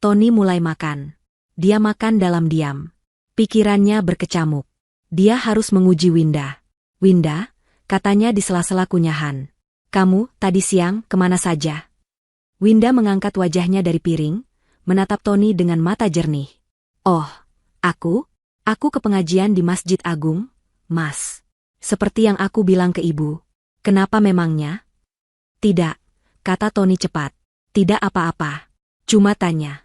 Tony mulai makan. Dia makan dalam diam. Pikirannya berkecamuk. Dia harus menguji Winda. "Winda," katanya di sela-sela kunyahan. "Kamu, tadi siang, kemana saja?" Winda mengangkat wajahnya dari piring, menatap Tony dengan mata jernih. "Oh, aku ke pengajian di Masjid Agung, Mas. Seperti yang aku bilang ke ibu. Kenapa memangnya?" "Tidak," kata Tony cepat. "Tidak apa-apa. Cuma tanya."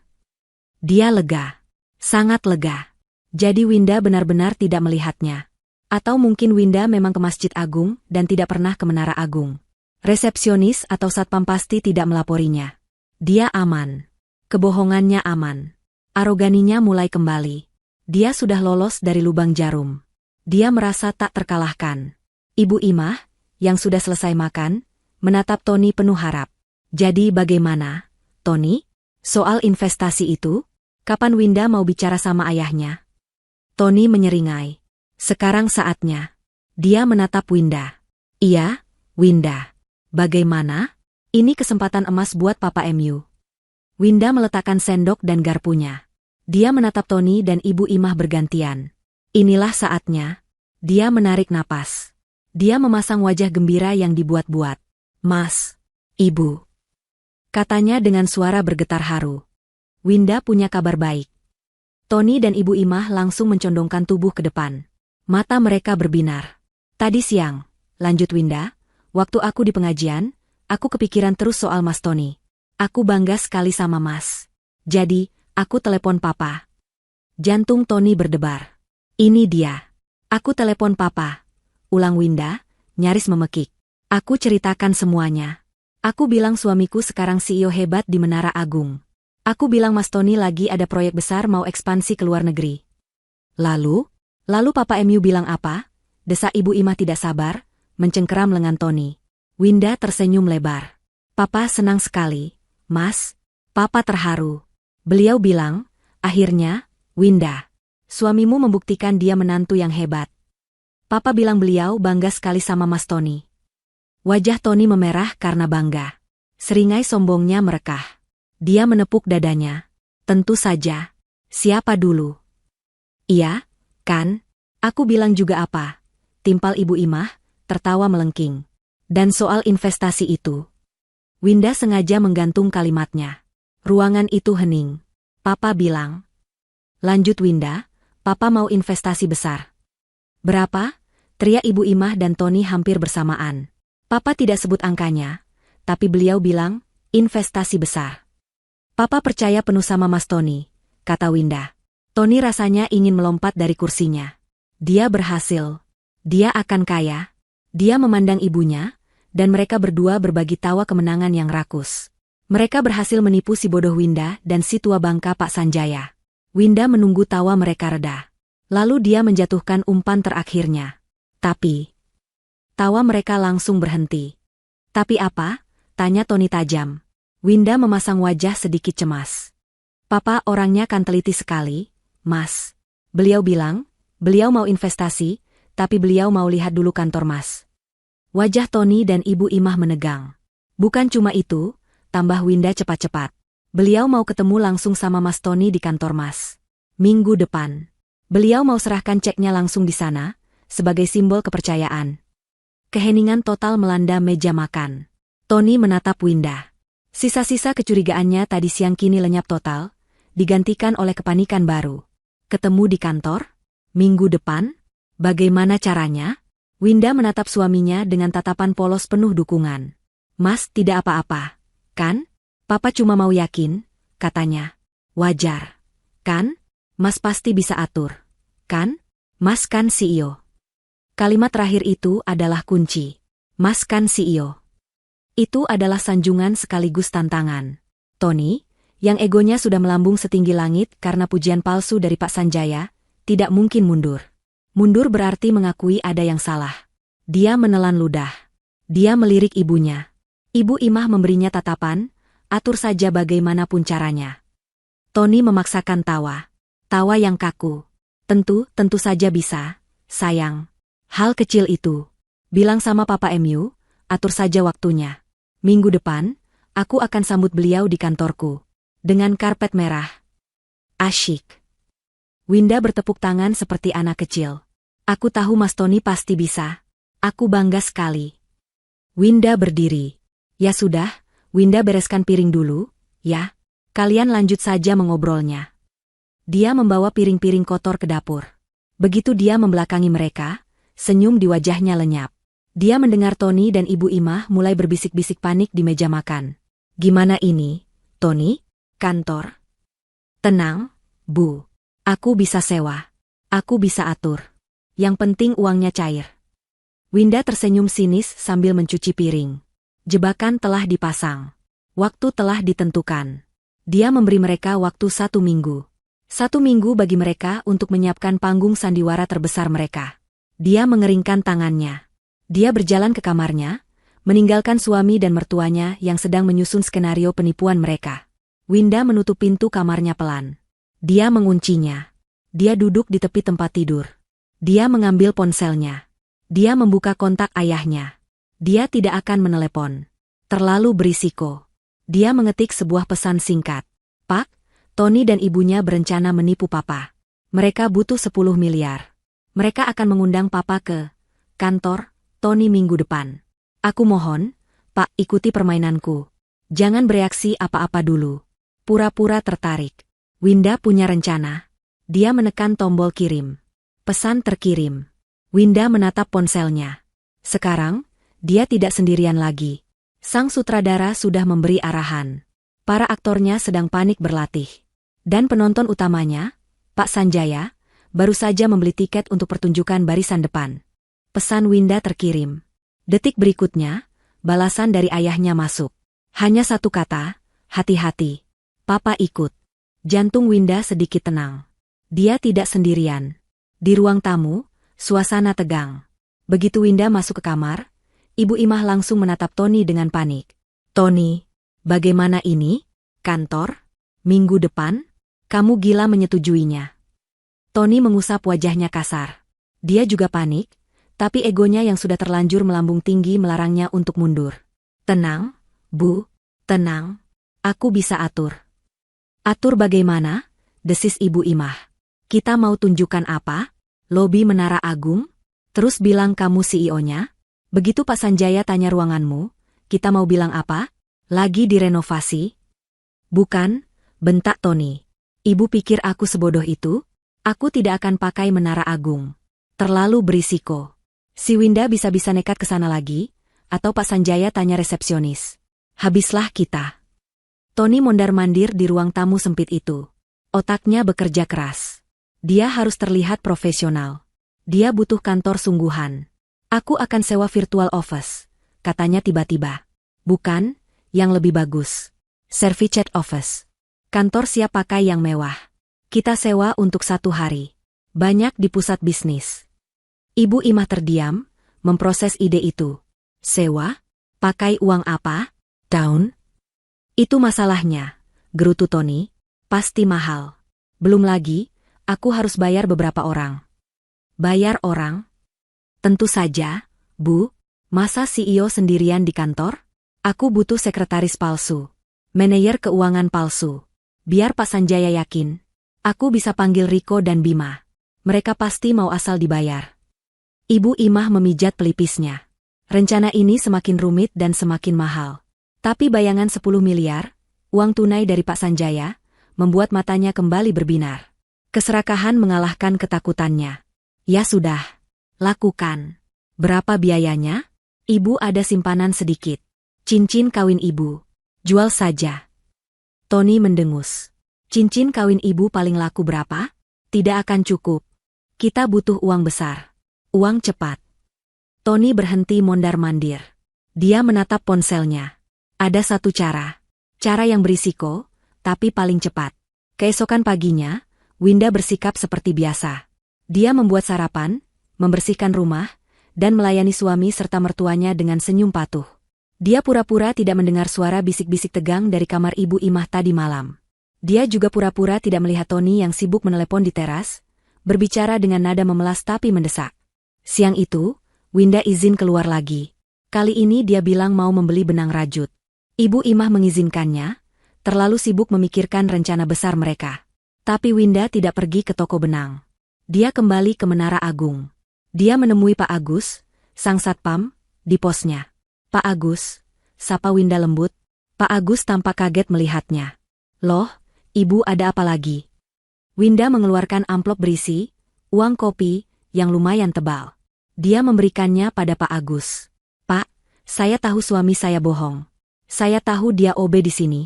Dia lega. Sangat lega. Jadi Winda benar-benar tidak melihatnya. Atau mungkin Winda memang ke Masjid Agung dan tidak pernah ke Menara Agung. Resepsionis atau satpam pasti tidak melaporinya. Dia aman. Kebohongannya aman. Aroganinya mulai kembali. Dia sudah lolos dari lubang jarum. Dia merasa tak terkalahkan. Ibu Imah, yang sudah selesai makan, menatap Tony penuh harap. "Jadi bagaimana, Tony? Soal investasi itu? Kapan Winda mau bicara sama ayahnya?" Tony menyeringai. Sekarang saatnya. Dia menatap Winda. Iya, Winda. Bagaimana? Ini kesempatan emas buat Papa MU. Winda meletakkan sendok dan garpunya. Dia menatap Tony dan Ibu Imah bergantian. Inilah saatnya. Dia menarik napas. Dia memasang wajah gembira yang dibuat-buat. Mas, Ibu, katanya dengan suara bergetar haru. Winda punya kabar baik. Tony dan Ibu Imah langsung mencondongkan tubuh ke depan. Mata mereka berbinar. Tadi siang, lanjut Winda, waktu aku di pengajian, aku kepikiran terus soal Mas Tony. Aku bangga sekali sama Mas. Jadi, aku telepon Papa. Jantung Tony berdebar. Ini dia. Aku telepon Papa. Ulang Winda, nyaris memekik. Aku ceritakan semuanya. Aku bilang suamiku sekarang CEO hebat di Menara Agung. Aku bilang Mas Tony lagi ada proyek besar mau ekspansi ke luar negeri. Lalu Papa MU bilang apa? Desak Ibu Imah tidak sabar, mencengkeram lengan Tony. Winda tersenyum lebar. Papa senang sekali, Mas. Papa terharu. Beliau bilang, akhirnya, Winda, suamimu membuktikan dia menantu yang hebat. Papa bilang beliau bangga sekali sama Mas Tony. Wajah Tony memerah karena bangga. Seringai sombongnya merekah. Dia menepuk dadanya. Tentu saja. Siapa dulu? Iya, kan? Aku bilang juga apa? Timpal Ibu Imah, tertawa melengking. Dan soal investasi itu. Winda sengaja menggantung kalimatnya. Ruangan itu hening. Papa bilang. Lanjut Winda, Papa mau investasi besar. Berapa? Teriak Ibu Imah dan Tony hampir bersamaan. Papa tidak sebut angkanya, tapi beliau bilang, investasi besar. Papa percaya penuh sama Mas Tony, kata Winda. Tony rasanya ingin melompat dari kursinya. Dia berhasil. Dia akan kaya. Dia memandang ibunya, dan mereka berdua berbagi tawa kemenangan yang rakus. Mereka berhasil menipu si bodoh Winda dan si tua bangka Pak Sanjaya. Winda menunggu tawa mereka reda. Lalu dia menjatuhkan umpan terakhirnya. Tapi, tawa mereka langsung berhenti. Tapi apa? Tanya Tony tajam. Winda memasang wajah sedikit cemas. Papa orangnya kan teliti sekali, Mas. Beliau bilang, beliau mau investasi, tapi beliau mau lihat dulu kantor Mas. Wajah Tony dan Ibu Imah menegang. Bukan cuma itu, tambah Winda cepat-cepat. Beliau mau ketemu langsung sama Mas Tony di kantor Mas. Minggu depan. Beliau mau serahkan ceknya langsung di sana, sebagai simbol kepercayaan. Keheningan total melanda meja makan. Tony menatap Winda. Sisa-sisa kecurigaannya tadi siang kini lenyap total, digantikan oleh kepanikan baru. Ketemu di kantor? Minggu depan? Bagaimana caranya? Winda menatap suaminya dengan tatapan polos penuh dukungan. Mas tidak apa-apa, kan? Papa cuma mau yakin, katanya. Wajar. Kan? Mas pasti bisa atur. Kan? Mas kan CEO. Kalimat terakhir itu adalah kunci. Mas kan CEO. Itu adalah sanjungan sekaligus tantangan. Tony, yang egonya sudah melambung setinggi langit karena pujian palsu dari Pak Sanjaya, tidak mungkin mundur. Mundur berarti mengakui ada yang salah. Dia menelan ludah. Dia melirik ibunya. Ibu Imah memberinya tatapan, atur saja bagaimanapun caranya. Tony memaksakan tawa. Tawa yang kaku. Tentu saja bisa, sayang. Hal kecil itu. Bilang sama Papa MU, atur saja waktunya. Minggu depan, aku akan sambut beliau di kantorku. Dengan karpet merah. Asyik. Winda bertepuk tangan seperti anak kecil. Aku tahu Mas Tony pasti bisa. Aku bangga sekali. Winda berdiri. Ya sudah, Winda bereskan piring dulu, ya. Kalian lanjut saja mengobrolnya. Dia membawa piring-piring kotor ke dapur. Begitu dia membelakangi mereka, senyum di wajahnya lenyap. Dia mendengar Tony dan Ibu Imah mulai berbisik-bisik panik di meja makan. Gimana ini, Tony? Kantor? Tenang, Bu. Aku bisa sewa. Aku bisa atur. Yang penting uangnya cair. Winda tersenyum sinis sambil mencuci piring. Jebakan telah dipasang. Waktu telah ditentukan. Dia memberi mereka waktu 1 minggu. 1 minggu bagi mereka untuk menyiapkan panggung sandiwara terbesar mereka. Dia mengeringkan tangannya. Dia berjalan ke kamarnya, meninggalkan suami dan mertuanya yang sedang menyusun skenario penipuan mereka. Winda menutup pintu kamarnya pelan. Dia menguncinya. Dia duduk di tepi tempat tidur. Dia mengambil ponselnya. Dia membuka kontak ayahnya. Dia tidak akan menelepon. Terlalu berisiko. Dia mengetik sebuah pesan singkat. Pak, Tony dan ibunya berencana menipu Papa. Mereka butuh 10 miliar. Mereka akan mengundang Papa ke kantor Tony minggu depan. Aku mohon, Pak, ikuti permainanku. Jangan bereaksi apa-apa dulu. Pura-pura tertarik. Winda punya rencana. Dia menekan tombol kirim. Pesan terkirim. Winda menatap ponselnya. Sekarang, dia tidak sendirian lagi. Sang sutradara sudah memberi arahan. Para aktornya sedang panik berlatih. Dan penonton utamanya, Pak Sanjaya, baru saja membeli tiket untuk pertunjukan barisan depan. Pesan Winda terkirim. Detik berikutnya, balasan dari ayahnya masuk. Hanya satu kata, hati-hati. Papa ikut. Jantung Winda sedikit tenang. Dia tidak sendirian. Di ruang tamu, suasana tegang. Begitu Winda masuk ke kamar, Ibu Imah langsung menatap Tony dengan panik. Tony, bagaimana ini? Kantor? Minggu depan? Kamu gila menyetujuinya. Tony mengusap wajahnya kasar. Dia juga panik, tapi egonya yang sudah terlanjur melambung tinggi melarangnya untuk mundur. Tenang, Bu, tenang. Aku bisa atur. Atur bagaimana? Desis Ibu Imah. Kita mau tunjukkan apa? Lobi Menara Agung? Terus bilang kamu CEO-nya? Begitu Pak Sanjaya tanya ruanganmu, kita mau bilang apa? Lagi direnovasi? Bukan, bentak Tony. Ibu pikir aku sebodoh itu? Aku tidak akan pakai Menara Agung. Terlalu berisiko. Si Winda bisa-bisa nekat ke sana lagi, atau Pak Sanjaya tanya resepsionis. Habislah kita. Tony mondar-mandir di ruang tamu sempit itu. Otaknya bekerja keras. Dia harus terlihat profesional. Dia butuh kantor sungguhan. Aku akan sewa virtual office, katanya tiba-tiba. Bukan, yang lebih bagus. Serviced office. Kantor siap pakai yang mewah. Kita sewa untuk 1 hari. Banyak di pusat bisnis. Ibu Imah terdiam, memproses ide itu. Sewa? Pakai uang apa? Daun? Itu masalahnya, gerutu Tony. Pasti mahal. Belum lagi, aku harus bayar beberapa orang. Bayar orang? Tentu saja, Bu. Masa CEO sendirian di kantor? Aku butuh sekretaris palsu. Manajer keuangan palsu. Biar Pak Sanjaya yakin. Aku bisa panggil Riko dan Bima. Mereka pasti mau asal dibayar. Ibu Imah memijat pelipisnya. Rencana ini semakin rumit dan semakin mahal. Tapi bayangan 10 miliar, uang tunai dari Pak Sanjaya, membuat matanya kembali berbinar. Keserakahan mengalahkan ketakutannya. Ya sudah, lakukan. Berapa biayanya? Ibu ada simpanan sedikit. Cincin kawin ibu. Jual saja. Tony mendengus. Cincin kawin ibu paling laku berapa? Tidak akan cukup. Kita butuh uang besar. Uang cepat. Tony berhenti mondar-mandir. Dia menatap ponselnya. Ada satu cara. Cara yang berisiko, tapi paling cepat. Keesokan paginya, Winda bersikap seperti biasa. Dia membuat sarapan, membersihkan rumah, dan melayani suami serta mertuanya dengan senyum patuh. Dia pura-pura tidak mendengar suara bisik-bisik tegang dari kamar Ibu Imah tadi malam. Dia juga pura-pura tidak melihat Tony yang sibuk menelepon di teras, berbicara dengan nada memelas tapi mendesak. Siang itu, Winda izin keluar lagi. Kali ini dia bilang mau membeli benang rajut. Ibu Imah mengizinkannya, terlalu sibuk memikirkan rencana besar mereka. Tapi Winda tidak pergi ke toko benang. Dia kembali ke Menara Agung. Dia menemui Pak Agus, sang satpam, di posnya. Pak Agus, sapa Winda lembut. Pak Agus tampak kaget melihatnya. Loh, Ibu ada apa lagi? Winda mengeluarkan amplop berisi uang kopi yang lumayan tebal. Dia memberikannya pada Pak Agus. Pak, saya tahu suami saya bohong. Saya tahu dia OB di sini.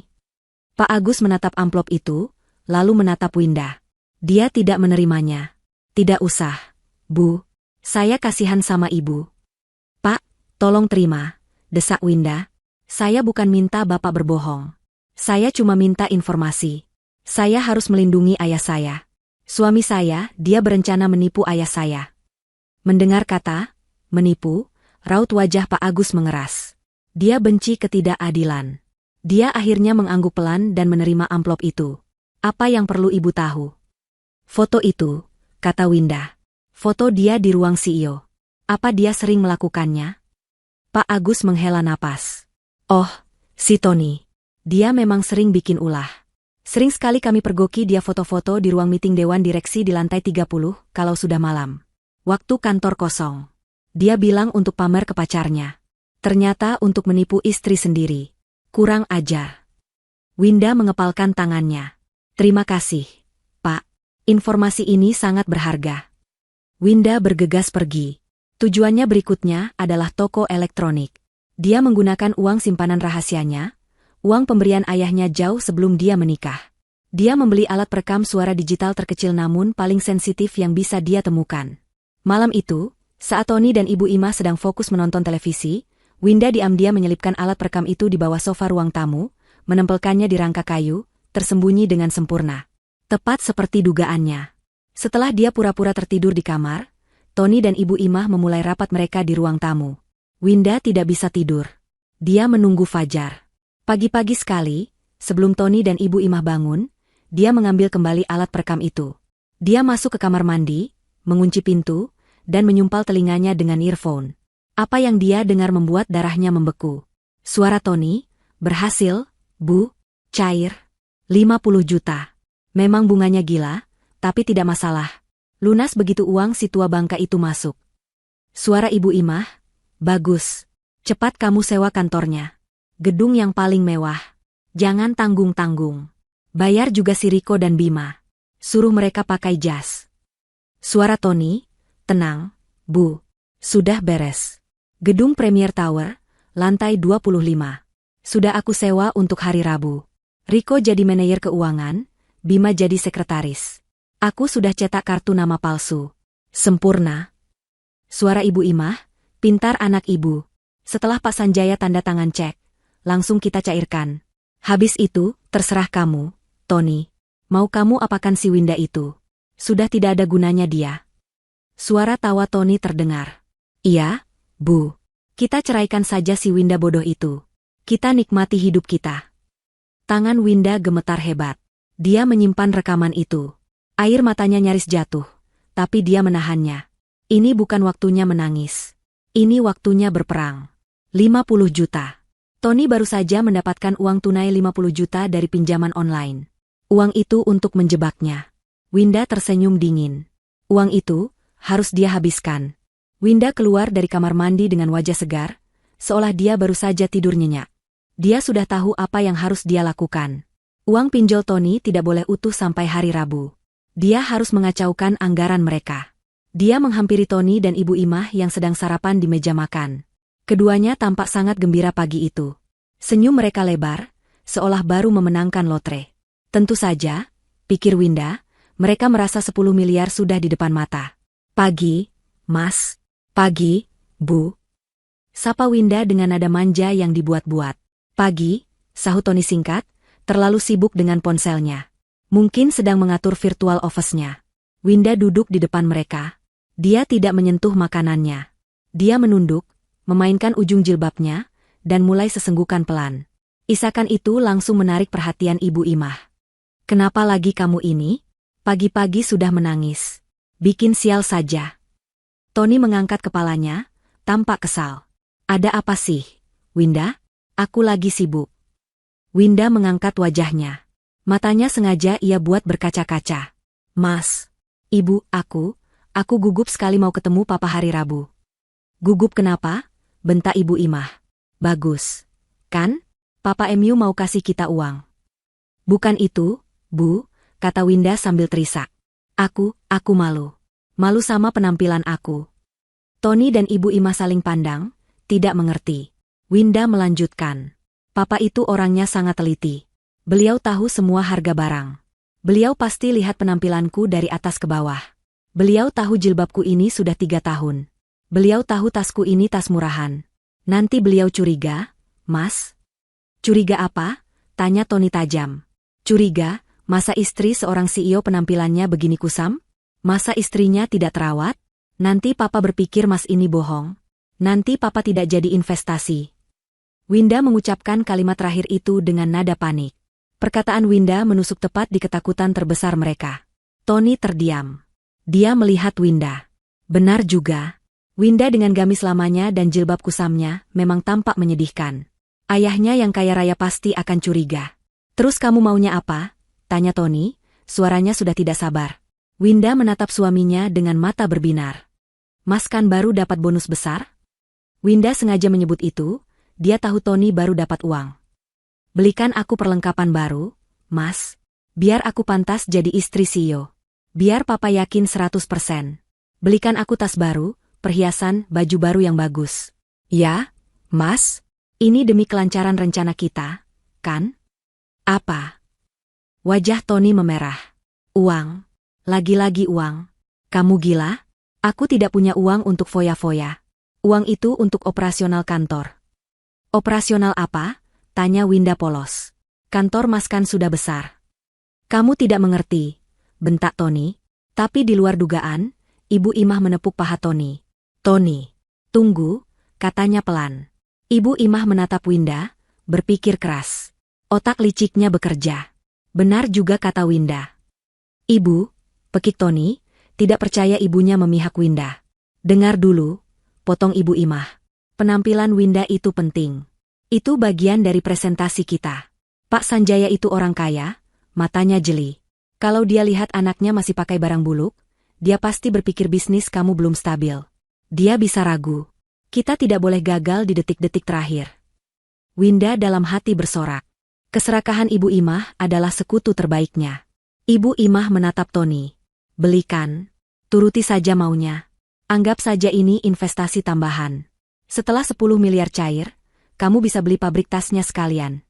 Pak Agus menatap amplop itu, lalu menatap Winda. Dia tidak menerimanya. Tidak usah, Bu. Saya kasihan sama Ibu. Pak, tolong terima, desak Winda. Saya bukan minta Bapak berbohong. Saya cuma minta informasi. Saya harus melindungi ayah saya. Suami saya, dia berencana menipu ayah saya. Mendengar kata, menipu, raut wajah Pak Agus mengeras. Dia benci ketidakadilan. Dia akhirnya mengangguk pelan dan menerima amplop itu. Apa yang perlu Ibu tahu? Foto itu, kata Winda. Foto dia di ruang CEO. Apa dia sering melakukannya? Pak Agus menghela napas. Oh, si Tony. Dia memang sering bikin ulah. Sering sekali kami pergoki dia foto-foto di ruang meeting Dewan Direksi di lantai 30 kalau sudah malam. Waktu kantor kosong. Dia bilang untuk pamer ke pacarnya. Ternyata untuk menipu istri sendiri. Kurang ajar. Winda mengepalkan tangannya. Terima kasih, Pak. Informasi ini sangat berharga. Winda bergegas pergi. Tujuannya berikutnya adalah toko elektronik. Dia menggunakan uang simpanan rahasianya, uang pemberian ayahnya jauh sebelum dia menikah. Dia membeli alat perekam suara digital terkecil namun paling sensitif yang bisa dia temukan. Malam itu, saat Tony dan Ibu Imah sedang fokus menonton televisi, Winda diam-diam menyelipkan alat perekam itu di bawah sofa ruang tamu, menempelkannya di rangka kayu, tersembunyi dengan sempurna. Tepat seperti dugaannya. Setelah dia pura-pura tertidur di kamar, Tony dan Ibu Imah memulai rapat mereka di ruang tamu. Winda tidak bisa tidur. Dia menunggu fajar. Pagi-pagi sekali, sebelum Tony dan Ibu Imah bangun, dia mengambil kembali alat perekam itu. Dia masuk ke kamar mandi, mengunci pintu, dan menyumpal telinganya dengan earphone. Apa yang dia dengar membuat darahnya membeku. Suara Tony, berhasil, Bu, cair, 50 juta. Memang bunganya gila, tapi tidak masalah. Lunas begitu uang si tua bangka itu masuk. Suara Ibu Imah, bagus. Cepat kamu sewa kantornya. Gedung yang paling mewah. Jangan tanggung-tanggung. Bayar juga si Riko dan Bima. Suruh mereka pakai jas. Suara Tony, tenang, Bu. Sudah beres. Gedung Premier Tower, lantai 25. Sudah aku sewa untuk hari Rabu. Riko jadi manajer keuangan, Bima jadi sekretaris. Aku sudah cetak kartu nama palsu. Sempurna. Suara Ibu Imah, pintar anak ibu. Setelah Pak Sanjaya tanda tangan cek, langsung kita cairkan. Habis itu, terserah kamu, Tony. Mau kamu apakan si Winda itu? Sudah tidak ada gunanya dia. Suara tawa Tony terdengar. Iya, Bu. Kita ceraikan saja si Winda bodoh itu. Kita nikmati hidup kita. Tangan Winda gemetar hebat. Dia menyimpan rekaman itu. Air matanya nyaris jatuh. Tapi dia menahannya. Ini bukan waktunya menangis. Ini waktunya berperang. 50 juta. Tony baru saja mendapatkan uang tunai 50 juta dari pinjaman online. Uang itu untuk menjebaknya. Winda tersenyum dingin. Uang itu harus dia habiskan. Winda keluar dari kamar mandi dengan wajah segar, seolah dia baru saja tidur nyenyak. Dia sudah tahu apa yang harus dia lakukan. Uang pinjol Tony tidak boleh utuh sampai hari Rabu. Dia harus mengacaukan anggaran mereka. Dia menghampiri Tony dan Ibu Imah yang sedang sarapan di meja makan. Keduanya tampak sangat gembira pagi itu. Senyum mereka lebar, seolah baru memenangkan lotre. Tentu saja, pikir Winda, mereka merasa 10 miliar sudah di depan mata. Pagi, Mas. Pagi, Bu. Sapa Winda dengan nada manja yang dibuat-buat. Pagi, sahut Tony singkat, terlalu sibuk dengan ponselnya. Mungkin sedang mengatur virtual office-nya. Winda duduk di depan mereka. Dia tidak menyentuh makanannya. Dia menunduk, memainkan ujung jilbabnya, dan mulai sesenggukan pelan. Isakan itu langsung menarik perhatian Ibu Imah. Kenapa lagi kamu ini? Pagi-pagi sudah menangis. Bikin sial saja. Tony mengangkat kepalanya, tampak kesal. Ada apa sih, Winda? Aku lagi sibuk. Winda mengangkat wajahnya. Matanya sengaja ia buat berkaca-kaca. Mas, Ibu, aku gugup sekali mau ketemu Papa hari Rabu. Gugup kenapa? Bentak Ibu Imah. Bagus. Kan? Papa MU mau kasih kita uang. Bukan itu, Bu, kata Winda sambil terisak. Aku malu. Malu sama penampilan aku. Tony dan Ibu Imah saling pandang, tidak mengerti. Winda melanjutkan. Papa itu orangnya sangat teliti. Beliau tahu semua harga barang. Beliau pasti lihat penampilanku dari atas ke bawah. Beliau tahu jilbabku ini sudah 3 tahun. Beliau tahu tasku ini tas murahan. Nanti beliau curiga, Mas. Curiga apa? Tanya Tony tajam. Curiga, masa istri seorang CEO penampilannya begini kusam? Masa istrinya tidak terawat? Nanti Papa berpikir Mas ini bohong. Nanti Papa tidak jadi investasi. Winda mengucapkan kalimat terakhir itu dengan nada panik. Perkataan Winda menusuk tepat di ketakutan terbesar mereka. Tony terdiam. Dia melihat Winda. Benar juga. Winda dengan gamis lamanya dan jilbab kusamnya memang tampak menyedihkan. Ayahnya yang kaya raya pasti akan curiga. Terus kamu maunya apa? Tanya Tony, suaranya sudah tidak sabar. Winda menatap suaminya dengan mata berbinar. Mas kan baru dapat bonus besar? Winda sengaja menyebut itu, dia tahu Tony baru dapat uang. Belikan aku perlengkapan baru, Mas. Biar aku pantas jadi istri CEO. Biar papa yakin 100%. Belikan aku tas baru, perhiasan, baju baru yang bagus. Ya, Mas. Ini demi kelancaran rencana kita, kan? Apa? Wajah Tony memerah. Uang. Lagi-lagi uang. Kamu gila? Aku tidak punya uang untuk foya-foya. Uang itu untuk operasional kantor. Operasional apa? Tanya Winda polos. Kantor Mas kan sudah besar. Kamu tidak mengerti, bentak Tony. Tapi di luar dugaan, Ibu Imah menepuk paha Tony. Tony, tunggu, katanya pelan. Ibu Imah menatap Winda, berpikir keras. Otak liciknya bekerja. Benar juga kata Winda. Ibu, pekik Tony, tidak percaya ibunya memihak Winda. Dengar dulu, potong Ibu Imah. Penampilan Winda itu penting. Itu bagian dari presentasi kita. Pak Sanjaya itu orang kaya, matanya jeli. Kalau dia lihat anaknya masih pakai barang buluk, dia pasti berpikir bisnis kamu belum stabil. Dia bisa ragu. Kita tidak boleh gagal di detik-detik terakhir. Winda dalam hati bersorak. Keserakahan Ibu Imah adalah sekutu terbaiknya. Ibu Imah menatap Tony. Belikan. Turuti saja maunya. Anggap saja ini investasi tambahan. Setelah 10 miliar cair, kamu bisa beli pabrik tasnya sekalian.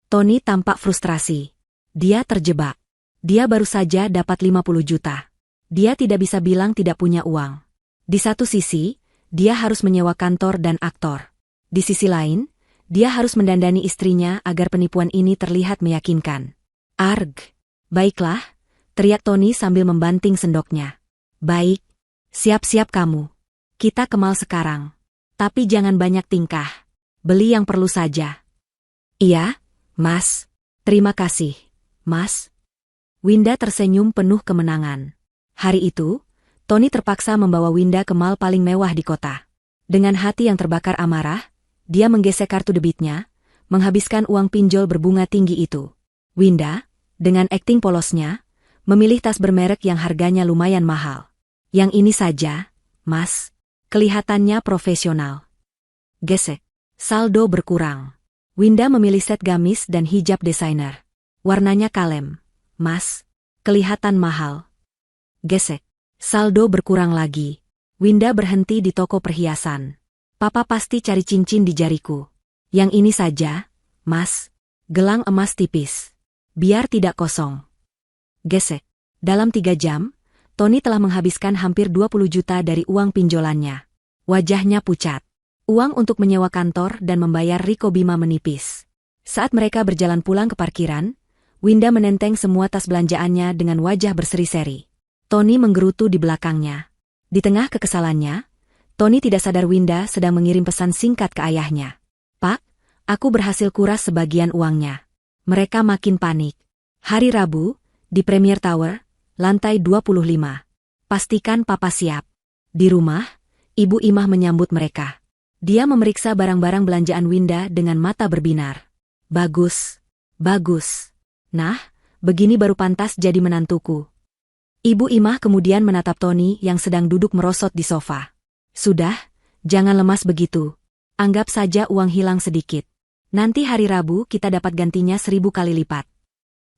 Tony tampak frustrasi. Dia terjebak. Dia baru saja dapat 50 juta. Dia tidak bisa bilang tidak punya uang. Di satu sisi, dia harus menyewa kantor dan aktor. Di sisi lain, dia harus mendandani istrinya agar penipuan ini terlihat meyakinkan. Arg. Baiklah, teriak Tony sambil membanting sendoknya. Baik. Siap-siap kamu. Kita ke mall sekarang. Tapi jangan banyak tingkah. Beli yang perlu saja. Iya, Mas. Terima kasih, Mas. Winda tersenyum penuh kemenangan. Hari itu, Tony terpaksa membawa Winda ke mall paling mewah di kota. Dengan hati yang terbakar amarah, dia menggesek kartu debitnya, menghabiskan uang pinjol berbunga tinggi itu. Winda, dengan akting polosnya, memilih tas bermerek yang harganya lumayan mahal. Yang ini saja, Mas. Kelihatannya profesional. Gesek. Saldo berkurang. Winda memilih set gamis dan hijab desainer. Warnanya kalem. Mas, kelihatan mahal. Gesek. Saldo berkurang lagi. Winda berhenti di toko perhiasan. Papa pasti cari cincin di jariku. Yang ini saja, Mas. Gelang emas tipis. Biar tidak kosong. Gesek. Dalam 3 jam, Tony telah menghabiskan hampir 20 juta dari uang pinjolannya. Wajahnya pucat. Uang untuk menyewa kantor dan membayar Riko Bima menipis. Saat mereka berjalan pulang ke parkiran, Winda menenteng semua tas belanjaannya dengan wajah berseri-seri. Tony menggerutu di belakangnya. Di tengah kekesalannya, Tony tidak sadar Winda sedang mengirim pesan singkat ke ayahnya. Pak, aku berhasil kuras sebagian uangnya. Mereka makin panik. Hari Rabu, di Premier Tower, lantai 25. Pastikan papa siap. Di rumah, Ibu Imah menyambut mereka. Dia memeriksa barang-barang belanjaan Winda dengan mata berbinar. Bagus. Bagus. Nah, begini baru pantas jadi menantuku. Ibu Imah kemudian menatap Tony yang sedang duduk merosot di sofa. Sudah, jangan lemas begitu. Anggap saja uang hilang sedikit. Nanti hari Rabu kita dapat gantinya 1000 kali lipat.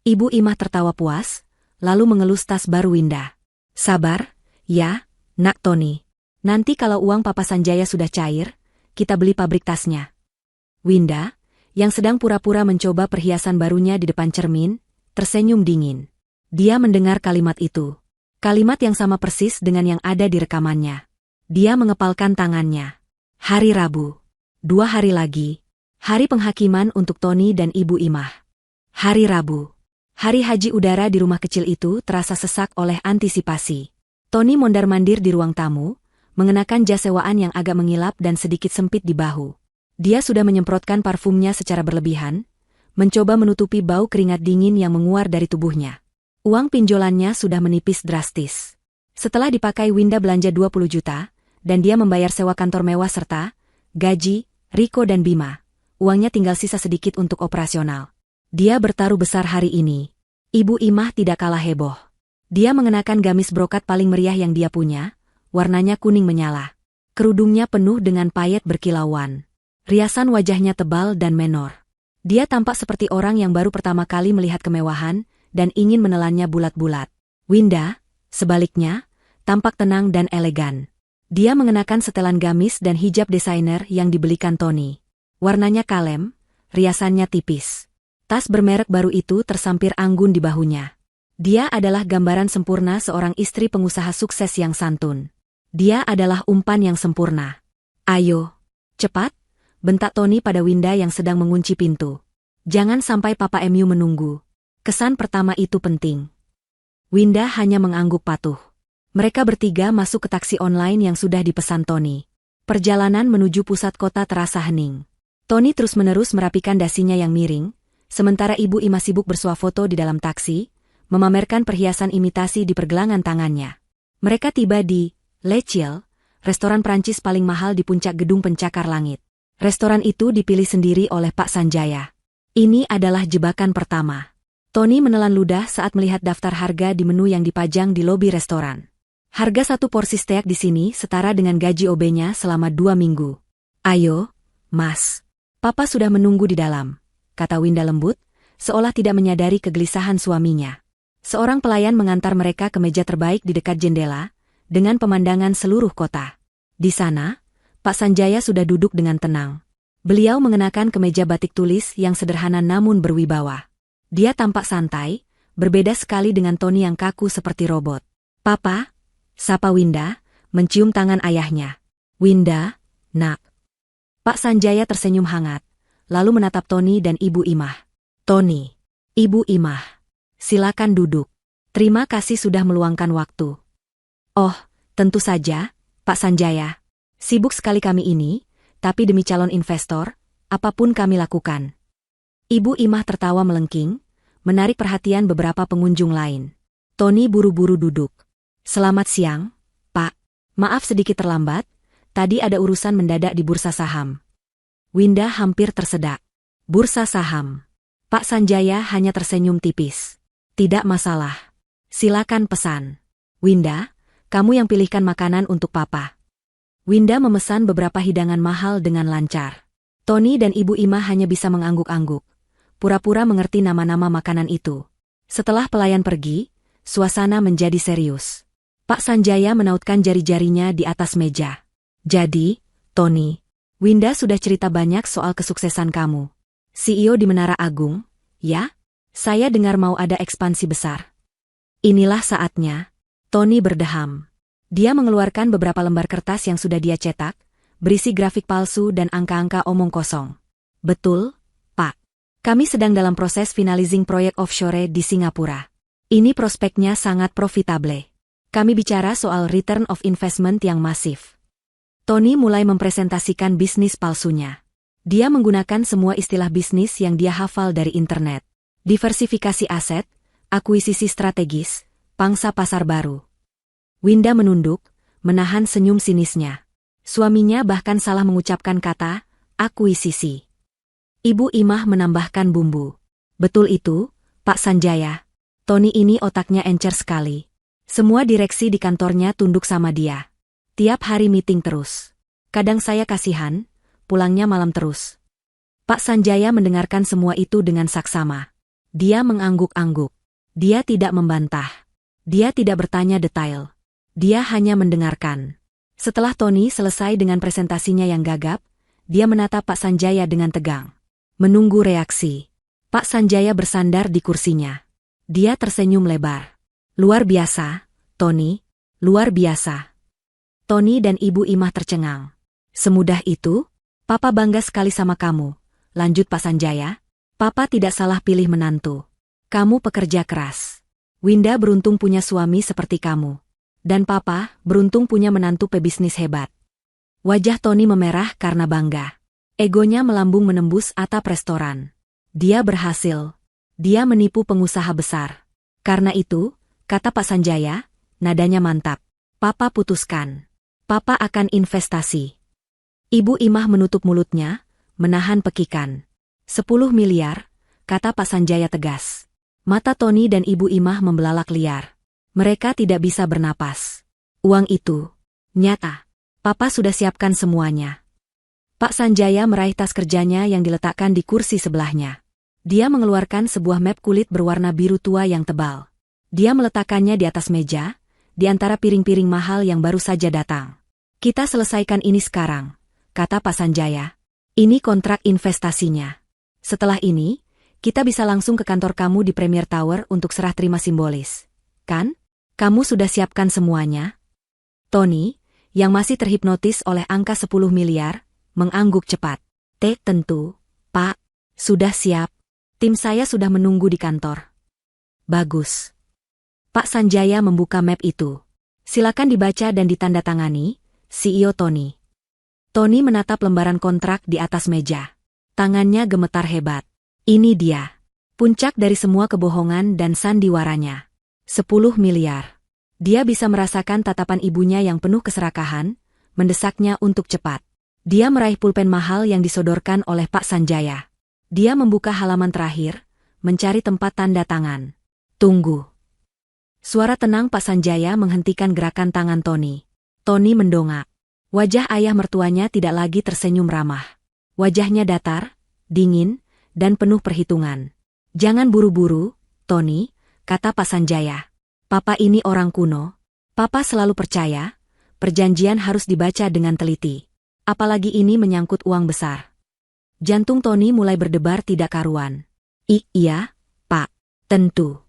Ibu Imah tertawa puas, lalu mengelus tas baru Winda. Sabar, ya, nak Tony. Nanti kalau uang Papa Sanjaya sudah cair, kita beli pabrik tasnya. Winda, yang sedang pura-pura mencoba perhiasan barunya di depan cermin, tersenyum dingin. Dia mendengar kalimat itu. Kalimat yang sama persis dengan yang ada di rekamannya. Dia mengepalkan tangannya. Hari Rabu. 2 hari lagi. Hari penghakiman untuk Tony dan Ibu Imah. Hari Rabu. Hari haji udara di rumah kecil itu terasa sesak oleh antisipasi. Tony mondar-mandir di ruang tamu, mengenakan jas sewaan yang agak mengilap dan sedikit sempit di bahu. Dia sudah menyemprotkan parfumnya secara berlebihan, mencoba menutupi bau keringat dingin yang menguar dari tubuhnya. Uang pinjolannya sudah menipis drastis. Setelah dipakai, Winda belanja 20 juta, dan dia membayar sewa kantor mewah serta gaji Riko dan Bima. Uangnya tinggal sisa sedikit untuk operasional. Dia bertaruh besar hari ini. Ibu Imah tidak kalah heboh. Dia mengenakan gamis brokat paling meriah yang dia punya, warnanya kuning menyala. Kerudungnya penuh dengan payet berkilauan. Riasan wajahnya tebal dan menor. Dia tampak seperti orang yang baru pertama kali melihat kemewahan dan ingin menelannya bulat-bulat. Winda, sebaliknya, tampak tenang dan elegan. Dia mengenakan setelan gamis dan hijab desainer yang dibelikan Tony. Warnanya kalem, riasannya tipis. Tas bermerek baru itu tersampir anggun di bahunya. Dia adalah gambaran sempurna seorang istri pengusaha sukses yang santun. Dia adalah umpan yang sempurna. Ayo, cepat, bentak Tony pada Winda yang sedang mengunci pintu. Jangan sampai Papa MU menunggu. Kesan pertama itu penting. Winda hanya mengangguk patuh. Mereka bertiga masuk ke taksi online yang sudah dipesan Tony. Perjalanan menuju pusat kota terasa hening. Tony terus-menerus merapikan dasinya yang miring, sementara Ibu Ima sibuk bersuah foto di dalam taksi, memamerkan perhiasan imitasi di pergelangan tangannya. Mereka tiba di Le Ciel, restoran Prancis paling mahal di puncak gedung pencakar langit. Restoran itu dipilih sendiri oleh Pak Sanjaya. Ini adalah jebakan pertama. Tony menelan ludah saat melihat daftar harga di menu yang dipajang di lobi restoran. Harga satu porsi steak di sini setara dengan gaji OB-nya selama 2 minggu. Ayo, Mas. Papa sudah menunggu di dalam, kata Winda lembut, seolah tidak menyadari kegelisahan suaminya. Seorang pelayan mengantar mereka ke meja terbaik di dekat jendela, dengan pemandangan seluruh kota. Di sana, Pak Sanjaya sudah duduk dengan tenang. Beliau mengenakan kemeja batik tulis yang sederhana namun berwibawa. Dia tampak santai, berbeda sekali dengan Tony yang kaku seperti robot. Papa, sapa Winda, mencium tangan ayahnya. Winda, nak. Pak Sanjaya tersenyum hangat, lalu menatap Tony dan Ibu Imah. Tony, Ibu Imah, silakan duduk. Terima kasih sudah meluangkan waktu. Oh, tentu saja, Pak Sanjaya. Sibuk sekali kami ini, tapi demi calon investor, apapun kami lakukan. Ibu Imah tertawa melengking, menarik perhatian beberapa pengunjung lain. Tony buru-buru duduk. Selamat siang, Pak. Maaf sedikit terlambat, tadi ada urusan mendadak di bursa saham. Winda hampir tersedak. Bursa saham. Pak Sanjaya hanya tersenyum tipis. Tidak masalah. Silakan pesan. Winda, kamu yang pilihkan makanan untuk Papa. Winda memesan beberapa hidangan mahal dengan lancar. Tony dan Ibu Imah hanya bisa mengangguk-angguk, pura-pura mengerti nama-nama makanan itu. Setelah pelayan pergi, suasana menjadi serius. Pak Sanjaya menautkan jari-jarinya di atas meja. Jadi, Tony, Winda sudah cerita banyak soal kesuksesan kamu. CEO di Menara Agung, ya? Saya dengar mau ada ekspansi besar. Inilah saatnya. Tony berdeham. Dia mengeluarkan beberapa lembar kertas yang sudah dia cetak, berisi grafik palsu dan angka-angka omong kosong. Betul, Pak. Kami sedang dalam proses finalizing proyek offshore di Singapura. Ini prospeknya sangat profitable. Kami bicara soal return of investment yang masif. Tony mulai mempresentasikan bisnis palsunya. Dia menggunakan semua istilah bisnis yang dia hafal dari internet. Diversifikasi aset, akuisisi strategis, pangsa pasar baru. Winda menunduk, menahan senyum sinisnya. Suaminya bahkan salah mengucapkan kata akuisisi. Ibu Imah menambahkan bumbu. Betul itu, Pak Sanjaya. Tony ini otaknya encer sekali. Semua direksi di kantornya tunduk sama dia. Tiap hari meeting terus. Kadang saya kasihan, pulangnya malam terus. Pak Sanjaya mendengarkan semua itu dengan saksama. Dia mengangguk-angguk. Dia tidak membantah. Dia tidak bertanya detail. Dia hanya mendengarkan. Setelah Tony selesai dengan presentasinya yang gagap, dia menatap Pak Sanjaya dengan tegang. Menunggu reaksi. Pak Sanjaya bersandar di kursinya. Dia tersenyum lebar. Luar biasa, Tony. Luar biasa. Tony dan Ibu Imah tercengang. Semudah itu? Papa bangga sekali sama kamu. Lanjut Pak Sanjaya. Papa tidak salah pilih menantu. Kamu pekerja keras. Winda beruntung punya suami seperti kamu. Dan Papa beruntung punya menantu pebisnis hebat. Wajah Tony memerah karena bangga. Egonya melambung menembus atap restoran. Dia berhasil. Dia menipu pengusaha besar. Karena itu, kata Pak Sanjaya, nadanya mantap. Papa putuskan. Papa akan investasi. Ibu Imah menutup mulutnya, menahan pekikan. 10 miliar, kata Pak Sanjaya tegas. Mata Tony dan Ibu Imah membelalak liar. Mereka tidak bisa bernapas. Uang itu nyata. Papa sudah siapkan semuanya. Pak Sanjaya meraih tas kerjanya yang diletakkan di kursi sebelahnya. Dia mengeluarkan sebuah map kulit berwarna biru tua yang tebal. Dia meletakkannya di atas meja, di antara piring-piring mahal yang baru saja datang. Kita selesaikan ini sekarang, kata Pak Sanjaya. Ini kontrak investasinya. Setelah ini, kita bisa langsung ke kantor kamu di Premier Tower untuk serah terima simbolis. Kan? Kamu sudah siapkan semuanya? Tony, yang masih terhipnotis oleh angka 10 miliar, mengangguk cepat. Tentu, Pak. Sudah siap. Tim saya sudah menunggu di kantor. Bagus. Pak Sanjaya membuka map itu. Silakan dibaca dan ditandatangani, CEO Tony. Tony menatap lembaran kontrak di atas meja. Tangannya gemetar hebat. Ini dia. Puncak dari semua kebohongan dan sandiwaranya. 10 miliar. Dia bisa merasakan tatapan ibunya yang penuh keserakahan, mendesaknya untuk cepat. Dia meraih pulpen mahal yang disodorkan oleh Pak Sanjaya. Dia membuka halaman terakhir, mencari tempat tanda tangan. Tunggu. Suara tenang Pak Sanjaya menghentikan gerakan tangan Tony. Tony mendongak. Wajah ayah mertuanya tidak lagi tersenyum ramah. Wajahnya datar, dingin, dan penuh perhitungan. Jangan buru-buru, Tony, kata Pak Sanjaya. Papa ini orang kuno. Papa selalu percaya, perjanjian harus dibaca dengan teliti. Apalagi ini menyangkut uang besar. Jantung Tony mulai berdebar tidak karuan. Iya, Pak. Tentu.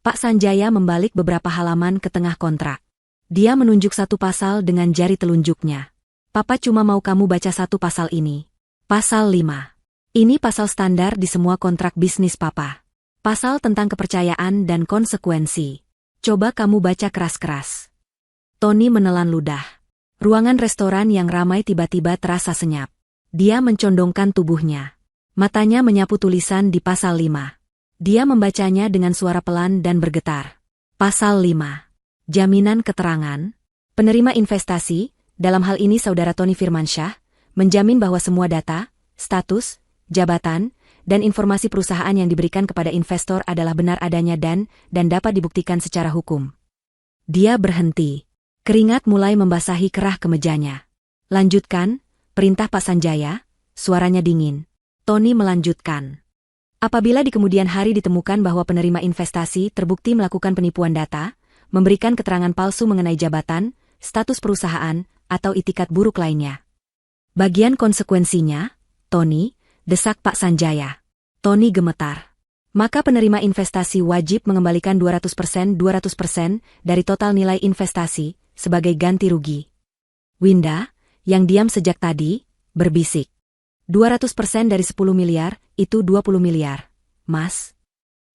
Pak Sanjaya membalik beberapa halaman ke tengah kontrak. Dia menunjuk satu pasal dengan jari telunjuknya. Papa cuma mau kamu baca satu pasal ini. Pasal 5. Ini pasal standar di semua kontrak bisnis Papa. Pasal tentang kepercayaan dan konsekuensi. Coba kamu baca keras-keras. Tony menelan ludah. Ruangan restoran yang ramai tiba-tiba terasa senyap. Dia mencondongkan tubuhnya. Matanya menyapu tulisan di pasal 5. Dia membacanya dengan suara pelan dan bergetar. Pasal 5. Jaminan keterangan. Penerima investasi, dalam hal ini Saudara Tony Firmansyah, menjamin bahwa semua data, status, jabatan, dan informasi perusahaan yang diberikan kepada investor adalah benar adanya dan dapat dibuktikan secara hukum. Dia berhenti. Keringat mulai membasahi kerah kemejanya. Lanjutkan, perintah Pak Sanjaya, suaranya dingin. Tony melanjutkan. Apabila di kemudian hari ditemukan bahwa penerima investasi terbukti melakukan penipuan data, memberikan keterangan palsu mengenai jabatan, status perusahaan, atau itikat buruk lainnya. Bagian konsekuensinya, Tony, desak Pak Sanjaya. Tony gemetar. Maka penerima investasi wajib mengembalikan 200% dari total nilai investasi sebagai ganti rugi. Winda, yang diam sejak tadi, berbisik. 200% dari 10 miliar, itu 20 miliar. Mas?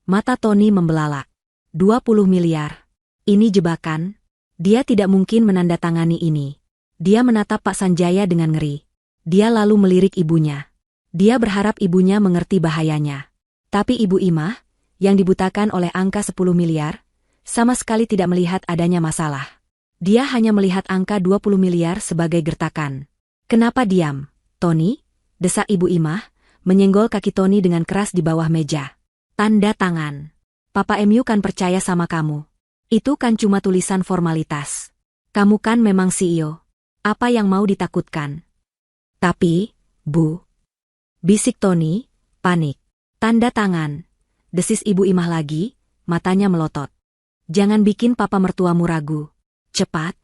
Mata Tony membelalak. 20 miliar. Ini jebakan. Dia tidak mungkin menandatangani ini. Dia menatap Pak Sanjaya dengan ngeri. Dia lalu melirik ibunya. Dia berharap ibunya mengerti bahayanya. Tapi Ibu Imah, yang dibutakan oleh angka 10 miliar, sama sekali tidak melihat adanya masalah. Dia hanya melihat angka 20 miliar sebagai gertakan. Kenapa diam, Tony? Desak Ibu Imah, menyenggol kaki Tony dengan keras di bawah meja. Tanda tangan. Papa MU kan percaya sama kamu. Itu kan cuma tulisan formalitas. Kamu kan memang CEO. Apa yang mau ditakutkan? Tapi, Bu. Bisik Tony, panik. Tanda tangan. Desis Ibu Imah lagi, matanya melotot. Jangan bikin papa mertuamu ragu. Cepat.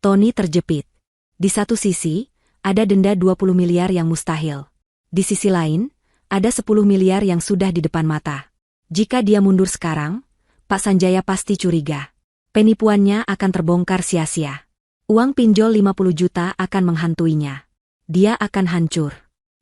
Tony terjepit. Di satu sisi, ada denda 20 miliar yang mustahil. Di sisi lain, ada 10 miliar yang sudah di depan mata. Jika dia mundur sekarang, Pak Sanjaya pasti curiga. Penipuannya akan terbongkar sia-sia. Uang pinjol 50 juta akan menghantuinya. Dia akan hancur.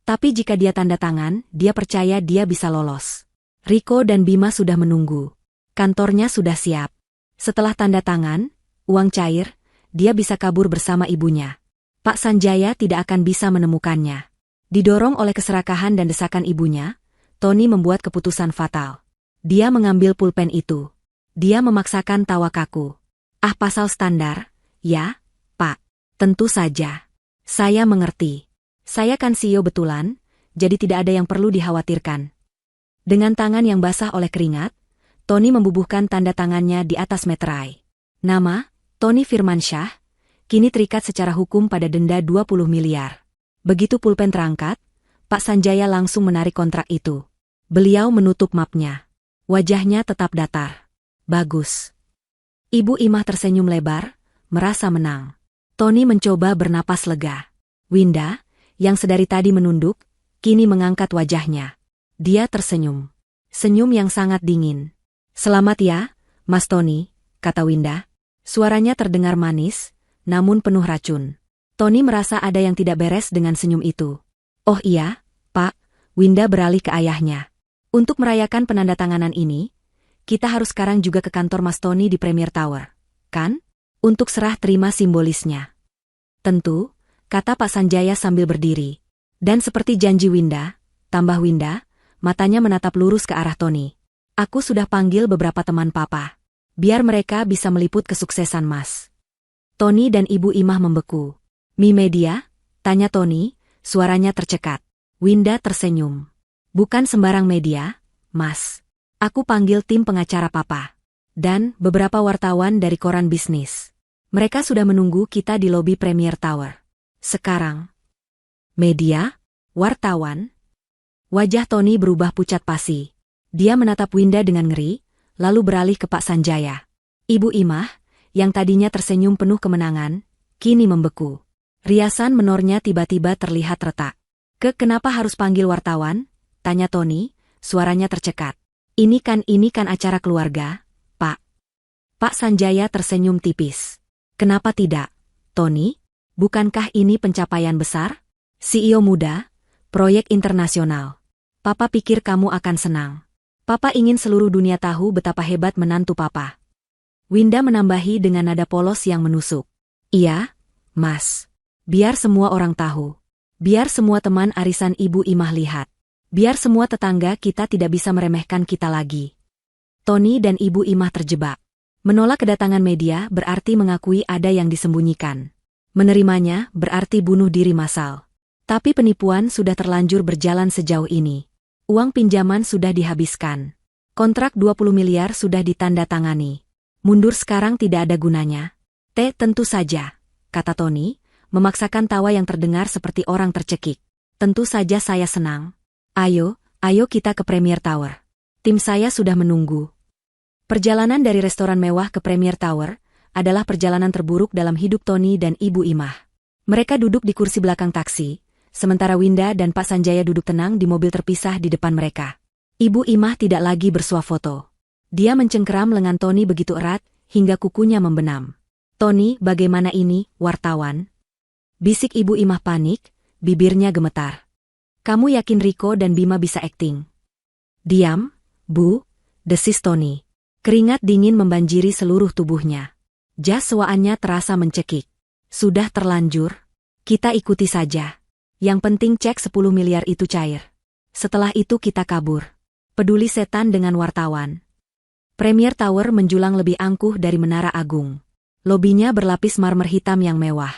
Tapi jika dia tanda tangan, dia percaya dia bisa lolos. Riko dan Bima sudah menunggu. Kantornya sudah siap. Setelah tanda tangan, uang cair, dia bisa kabur bersama ibunya. Pak Sanjaya tidak akan bisa menemukannya. Didorong oleh keserakahan dan desakan ibunya, Tony membuat keputusan fatal. Dia mengambil pulpen itu. Dia memaksakan tawa kaku. Ah, pasal standar, ya, Pak. Tentu saja. Saya mengerti. Saya kan CEO betulan, jadi tidak ada yang perlu dikhawatirkan. Dengan tangan yang basah oleh keringat, Tony membubuhkan tanda tangannya di atas meterai. Nama, Tony Firmansyah, kini terikat secara hukum pada denda 20 miliar. Begitu pulpen terangkat, Pak Sanjaya langsung menarik kontrak itu. Beliau menutup mapnya. Wajahnya tetap datar. Bagus. Ibu Imah tersenyum lebar, merasa menang. Tony mencoba bernapas lega. Winda, yang sedari tadi menunduk, kini mengangkat wajahnya. Dia tersenyum. Senyum yang sangat dingin. Selamat ya, Mas Tony, kata Winda. Suaranya terdengar manis, namun penuh racun. Tony merasa ada yang tidak beres dengan senyum itu. Oh iya, Pak, Winda beralih ke ayahnya. Untuk merayakan penandatanganan ini, kita harus sekarang juga ke kantor Mas Tony di Premier Tower, kan? Untuk serah terima simbolisnya. Tentu, kata Pak Sanjaya sambil berdiri. Dan seperti janji Winda, tambah Winda, matanya menatap lurus ke arah Tony. Aku sudah panggil beberapa teman papa. Biar mereka bisa meliput kesuksesan Mas. Tony dan Ibu Imah membeku. Mi media? Tanya Tony, suaranya tercekat. Winda tersenyum. Bukan sembarang media, Mas. Aku panggil tim pengacara papa. Dan beberapa wartawan dari koran bisnis. Mereka sudah menunggu kita di lobi Premier Tower. Sekarang. Media? Wartawan? Wajah Tony berubah pucat pasi. Dia menatap Winda dengan ngeri, lalu beralih ke Pak Sanjaya. Ibu Imah, yang tadinya tersenyum penuh kemenangan, kini membeku. Riasan menornya tiba-tiba terlihat retak. Kenapa harus panggil wartawan? Tanya Tony, suaranya tercekat. Ini kan acara keluarga, Pak. Pak Sanjaya tersenyum tipis. Kenapa tidak, Tony? Bukankah ini pencapaian besar? CEO muda, proyek internasional. Papa pikir kamu akan senang. Papa ingin seluruh dunia tahu betapa hebat menantu papa. Winda menambahi dengan nada polos yang menusuk. Iya, Mas. Biar semua orang tahu. Biar semua teman arisan Ibu Imah lihat. Biar semua tetangga kita tidak bisa meremehkan kita lagi. Tony dan Ibu Imah terjebak. Menolak kedatangan media berarti mengakui ada yang disembunyikan. Menerimanya berarti bunuh diri massal. Tapi penipuan sudah terlanjur berjalan sejauh ini. Uang pinjaman sudah dihabiskan. Kontrak 20 miliar sudah ditandatangani. Mundur sekarang tidak ada gunanya. Tentu saja, kata Tony, memaksakan tawa yang terdengar seperti orang tercekik. Tentu saja saya senang. Ayo kita ke Premier Tower. Tim saya sudah menunggu. Perjalanan dari restoran mewah ke Premier Tower adalah perjalanan terburuk dalam hidup Tony dan Ibu Imah. Mereka duduk di kursi belakang taksi, sementara Winda dan Pak Sanjaya duduk tenang di mobil terpisah di depan mereka. Ibu Imah tidak lagi bersuah foto. Dia mencengkeram lengan Tony begitu erat, hingga kukunya membenam. Tony, bagaimana ini, wartawan? Bisik Ibu Imah panik, bibirnya gemetar. Kamu yakin Rico dan Bima bisa akting? Diam, Bu, desis Tony. Keringat dingin membanjiri seluruh tubuhnya. Jas sewaannya terasa mencekik. Sudah terlanjur? Kita ikuti saja. Yang penting cek 10 miliar itu cair. Setelah itu kita kabur. Peduli setan dengan wartawan. Premier Tower menjulang lebih angkuh dari Menara Agung. Lobinya berlapis marmer hitam yang mewah.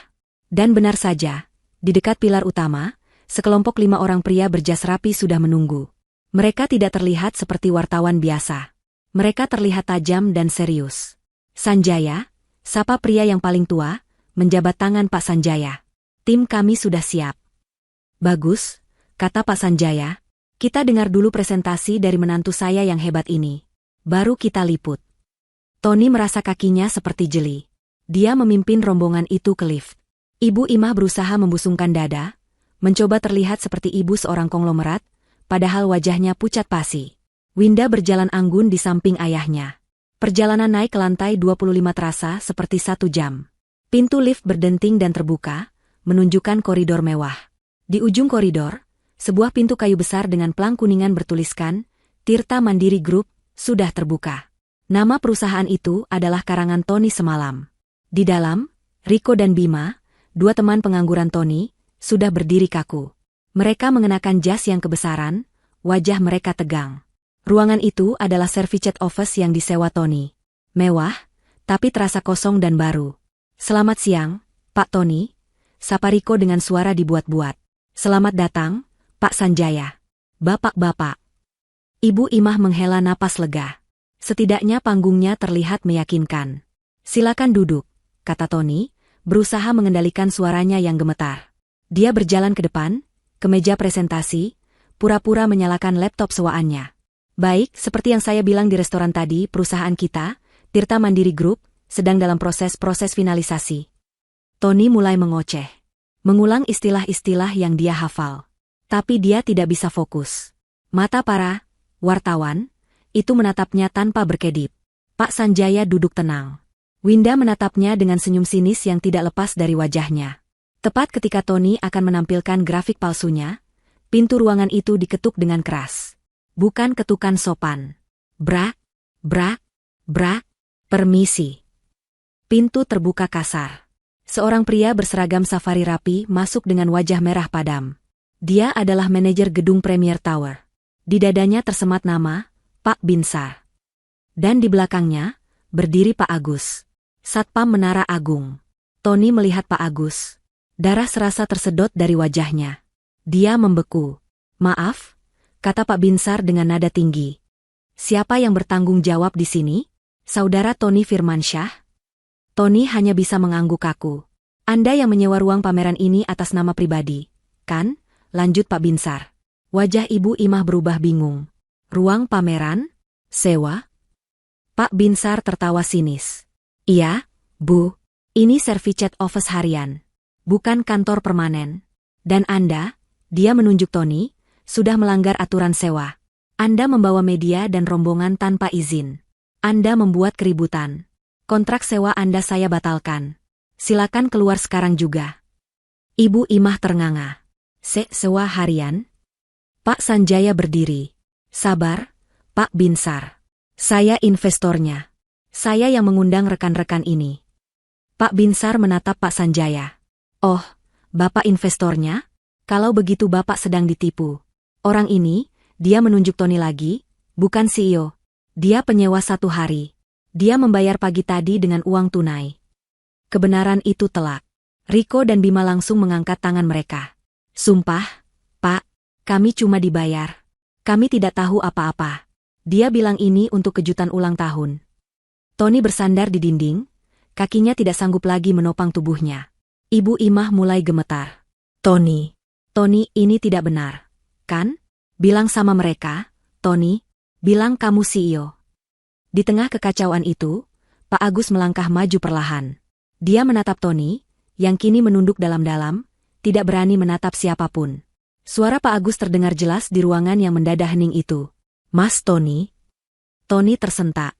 Dan benar saja, di dekat pilar utama, sekelompok 5 orang pria berjas rapi sudah menunggu. Mereka tidak terlihat seperti wartawan biasa. Mereka terlihat tajam dan serius. Sanjaya, sapa pria yang paling tua, menjabat tangan Pak Sanjaya. Tim kami sudah siap. Bagus, kata Pak Sanjaya. Kita dengar dulu presentasi dari menantu saya yang hebat ini. Baru kita liput. Tony merasa kakinya seperti jeli. Dia memimpin rombongan itu ke lift. Ibu Imah berusaha membusungkan dada, mencoba terlihat seperti ibu seorang konglomerat, padahal wajahnya pucat pasi. Winda berjalan anggun di samping ayahnya. Perjalanan naik ke lantai 25 terasa seperti 1 jam. Pintu lift berdenting dan terbuka, menunjukkan koridor mewah. Di ujung koridor, sebuah pintu kayu besar dengan pelang kuningan bertuliskan, Tirta Mandiri Group, sudah terbuka. Nama perusahaan itu adalah karangan Tony semalam. Di dalam, Rico dan Bima, 2 teman pengangguran Tony, sudah berdiri kaku. Mereka mengenakan jas yang kebesaran, wajah mereka tegang. Ruangan itu adalah servicet office yang disewa Tony. Mewah, tapi terasa kosong dan baru. Selamat siang, Pak Tony, sapa Riko dengan suara dibuat-buat. Selamat datang, Pak Sanjaya. Bapak-bapak. Ibu Imah menghela napas lega. Setidaknya panggungnya terlihat meyakinkan. Silakan duduk, kata Tony, berusaha mengendalikan suaranya yang gemetar. Dia berjalan ke depan, ke meja presentasi, pura-pura menyalakan laptop sewaannya. Baik, seperti yang saya bilang di restoran tadi, perusahaan kita, Tirta Mandiri Group, sedang dalam proses finalisasi. Tony mulai mengoceh. Mengulang istilah-istilah yang dia hafal. Tapi dia tidak bisa fokus. Mata para wartawan itu menatapnya tanpa berkedip. Pak Sanjaya duduk tenang. Winda menatapnya dengan senyum sinis yang tidak lepas dari wajahnya. Tepat ketika Tony akan menampilkan grafik palsunya, pintu ruangan itu diketuk dengan keras. Bukan ketukan sopan. Brak, brak, brak, permisi. Pintu terbuka kasar. Seorang pria berseragam safari rapi masuk dengan wajah merah padam. Dia adalah manajer gedung Premier Tower. Di dadanya tersemat nama, Pak Binsar. Dan di belakangnya, berdiri Pak Agus. Satpam Menara Agung. Tony melihat Pak Agus. Darah serasa tersedot dari wajahnya. Dia membeku. Maaf, kata Pak Binsar dengan nada tinggi. Siapa yang bertanggung jawab di sini? Saudara Tony Firmansyah? Tony hanya bisa mengangguk kaku. Anda yang menyewa ruang pameran ini atas nama pribadi, kan? Lanjut Pak Binsar. Wajah Ibu Imah berubah bingung. Ruang pameran? Sewa? Pak Binsar tertawa sinis. Iya, Bu. Ini servicet office harian. Bukan kantor permanen. Dan Anda, dia menunjuk Tony, sudah melanggar aturan sewa. Anda membawa media dan rombongan tanpa izin. Anda membuat keributan. Kontrak sewa Anda saya batalkan. Silakan keluar sekarang juga. Ibu Imah ternganga. Sewa harian? Pak Sanjaya berdiri. Sabar, Pak Binsar. Saya investornya. Saya yang mengundang rekan-rekan ini. Pak Binsar menatap Pak Sanjaya. Oh, Bapak investornya? Kalau begitu Bapak sedang ditipu. Orang ini, dia menunjuk Tony lagi, bukan CEO. Dia penyewa 1 hari. Dia membayar pagi tadi dengan uang tunai. Kebenaran itu telak. Riko dan Bima langsung mengangkat tangan mereka. Sumpah, Pak, kami cuma dibayar. Kami tidak tahu apa-apa. Dia bilang ini untuk kejutan ulang tahun. Tony bersandar di dinding, kakinya tidak sanggup lagi menopang tubuhnya. Ibu Imah mulai gemetar. Tony, ini tidak benar, kan? Bilang sama mereka, Tony, bilang kamu CEO. Di tengah kekacauan itu, Pak Agus melangkah maju perlahan. Dia menatap Tony, yang kini menunduk dalam-dalam, tidak berani menatap siapapun. Suara Pak Agus terdengar jelas di ruangan yang mendadak hening itu. Mas Tony? Tony tersentak.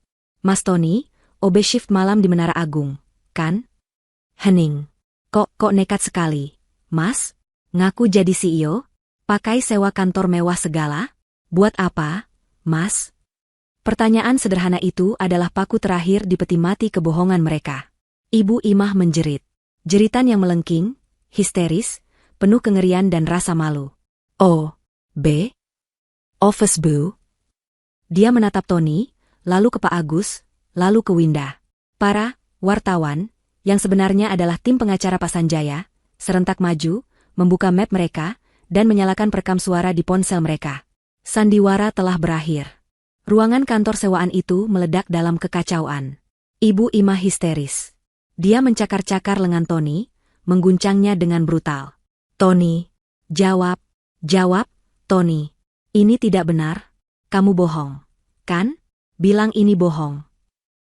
Mas Tony, OB shift malam di Menara Agung, kan? Hening. Kok nekat sekali, Mas? Ngaku jadi CEO? Pakai sewa kantor mewah segala? Buat apa, Mas? Pertanyaan sederhana itu adalah paku terakhir di peti mati kebohongan mereka. Ibu Imah menjerit. Jeritan yang melengking, histeris, penuh kengerian dan rasa malu. Oh, B? Office Bu? Dia menatap Tony, lalu ke Pak Agus, lalu ke Winda. Para wartawan, yang sebenarnya adalah tim pengacara Pak Sanjaya, serentak maju, membuka map mereka, dan menyalakan perekam suara di ponsel mereka. Sandiwara telah berakhir. Ruangan kantor sewaan itu meledak dalam kekacauan. Ibu Imah histeris. Dia mencakar-cakar lengan Tony, mengguncangnya dengan brutal. Tony, jawab, Tony. Ini tidak benar, kamu bohong, kan? Bilang ini bohong.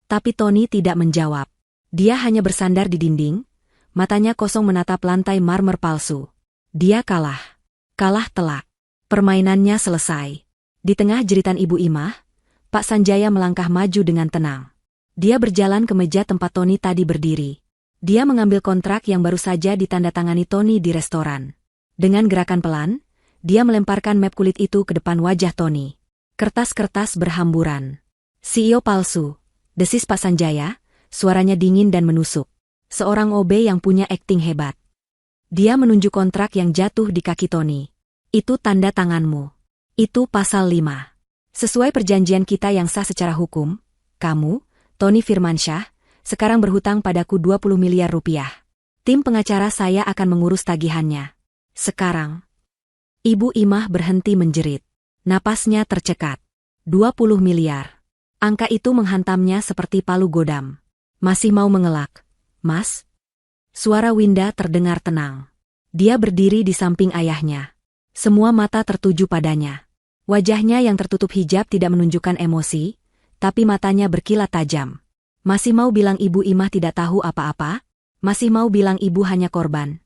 Tapi Tony tidak menjawab. Dia hanya bersandar di dinding, matanya kosong menatap lantai marmer palsu. Dia kalah telak. Permainannya selesai. Di tengah jeritan Ibu Imah, Pak Sanjaya melangkah maju dengan tenang. Dia berjalan ke meja tempat Tony tadi berdiri. Dia mengambil kontrak yang baru saja ditandatangani Tony di restoran. Dengan gerakan pelan, dia melemparkan map kulit itu ke depan wajah Tony. Kertas-kertas berhamburan. CEO palsu, desis Pak Sanjaya, suaranya dingin dan menusuk. Seorang OB yang punya akting hebat. Dia menunjuk kontrak yang jatuh di kaki Tony. Itu tanda tanganmu. Itu pasal 5. Sesuai perjanjian kita yang sah secara hukum, kamu, Tony Firmansyah, sekarang berhutang padaku 20 miliar rupiah. Tim pengacara saya akan mengurus tagihannya. Sekarang. Ibu Imah berhenti menjerit. Napasnya tercekat. 20 miliar. Angka itu menghantamnya seperti palu godam. Masih mau mengelak, Mas? Suara Winda terdengar tenang. Dia berdiri di samping ayahnya. Semua mata tertuju padanya. Wajahnya yang tertutup hijab tidak menunjukkan emosi, tapi matanya berkilat tajam. Masih mau bilang Ibu Imah tidak tahu apa-apa? Masih mau bilang ibu hanya korban?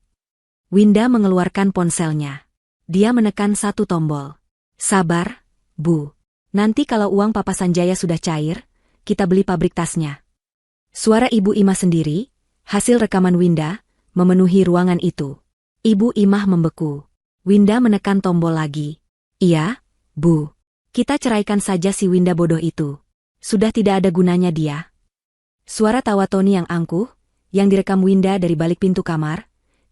Winda mengeluarkan ponselnya. Dia menekan satu tombol. Sabar, Bu. Nanti kalau uang Papa Sanjaya sudah cair, kita beli pabrik tasnya. Suara Ibu Imah sendiri, hasil rekaman Winda, memenuhi ruangan itu. Ibu Imah membeku. Winda menekan tombol lagi. Iya, Bu. Kita ceraikan saja si Winda bodoh itu. Sudah tidak ada gunanya dia. Suara tawa Tony yang angkuh, yang direkam Winda dari balik pintu kamar,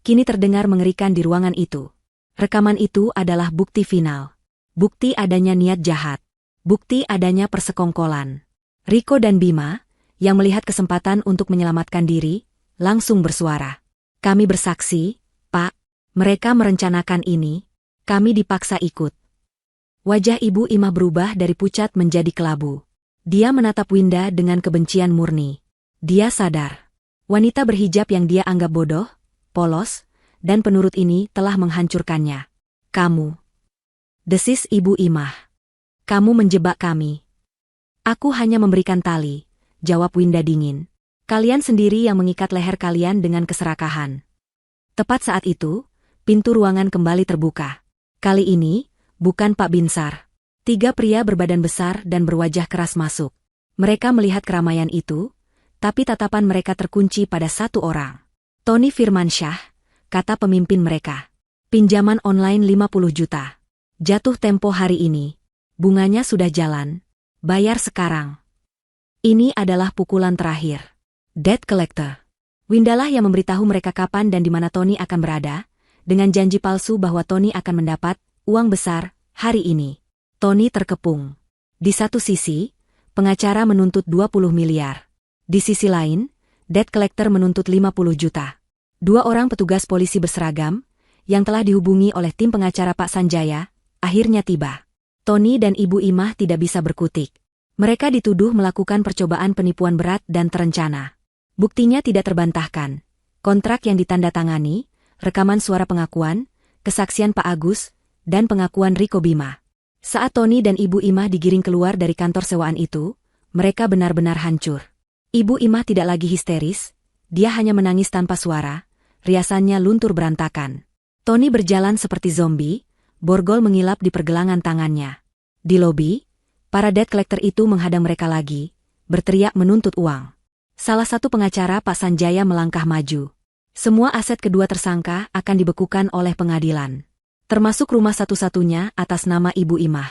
kini terdengar mengerikan di ruangan itu. Rekaman itu adalah bukti final. Bukti adanya niat jahat. Bukti adanya persekongkolan. Riko dan Bima, yang melihat kesempatan untuk menyelamatkan diri, langsung bersuara. Kami bersaksi, Pak. Mereka merencanakan ini. Kami dipaksa ikut. Wajah Ibu Imah berubah dari pucat menjadi kelabu. Dia menatap Winda dengan kebencian murni. Dia sadar. Wanita berhijab yang dia anggap bodoh, polos, dan penurut ini telah menghancurkannya. Kamu. Desis Ibu Imah. Kamu menjebak kami. Aku hanya memberikan tali, jawab Winda dingin. Kalian sendiri yang mengikat leher kalian dengan keserakahan. Tepat saat itu, pintu ruangan kembali terbuka. Kali ini, bukan Pak Binsar. 3 pria berbadan besar dan berwajah keras masuk. Mereka melihat keramaian itu, tapi tatapan mereka terkunci pada satu orang. Tony Firmansyah, kata pemimpin mereka. Pinjaman online 50 juta. Jatuh tempo hari ini. Bunganya sudah jalan. Bayar sekarang. Ini adalah pukulan terakhir. Debt collector. Windalah yang memberitahu mereka kapan dan di mana Tony akan berada, dengan janji palsu bahwa Tony akan mendapat uang besar hari ini. Tony terkepung. Di satu sisi, pengacara menuntut 20 miliar. Di sisi lain, debt collector menuntut 50 juta. 2 orang petugas polisi berseragam, yang telah dihubungi oleh tim pengacara Pak Sanjaya, akhirnya tiba. Tony dan Ibu Imah tidak bisa berkutik. Mereka dituduh melakukan percobaan penipuan berat dan terencana. Buktinya tidak terbantahkan. Kontrak yang ditandatangani, rekaman suara pengakuan, kesaksian Pak Agus, dan pengakuan Riko Bima. Saat Tony dan Ibu Imah digiring keluar dari kantor sewaan itu, mereka benar-benar hancur. Ibu Imah tidak lagi histeris, dia hanya menangis tanpa suara, riasannya luntur berantakan. Tony berjalan seperti zombie, borgol mengilap di pergelangan tangannya. Di lobi, para debt collector itu menghadang mereka lagi, berteriak menuntut uang. Salah satu pengacara Pak Sanjaya melangkah maju. Semua aset kedua tersangka akan dibekukan oleh pengadilan. Termasuk rumah satu-satunya atas nama Ibu Imah.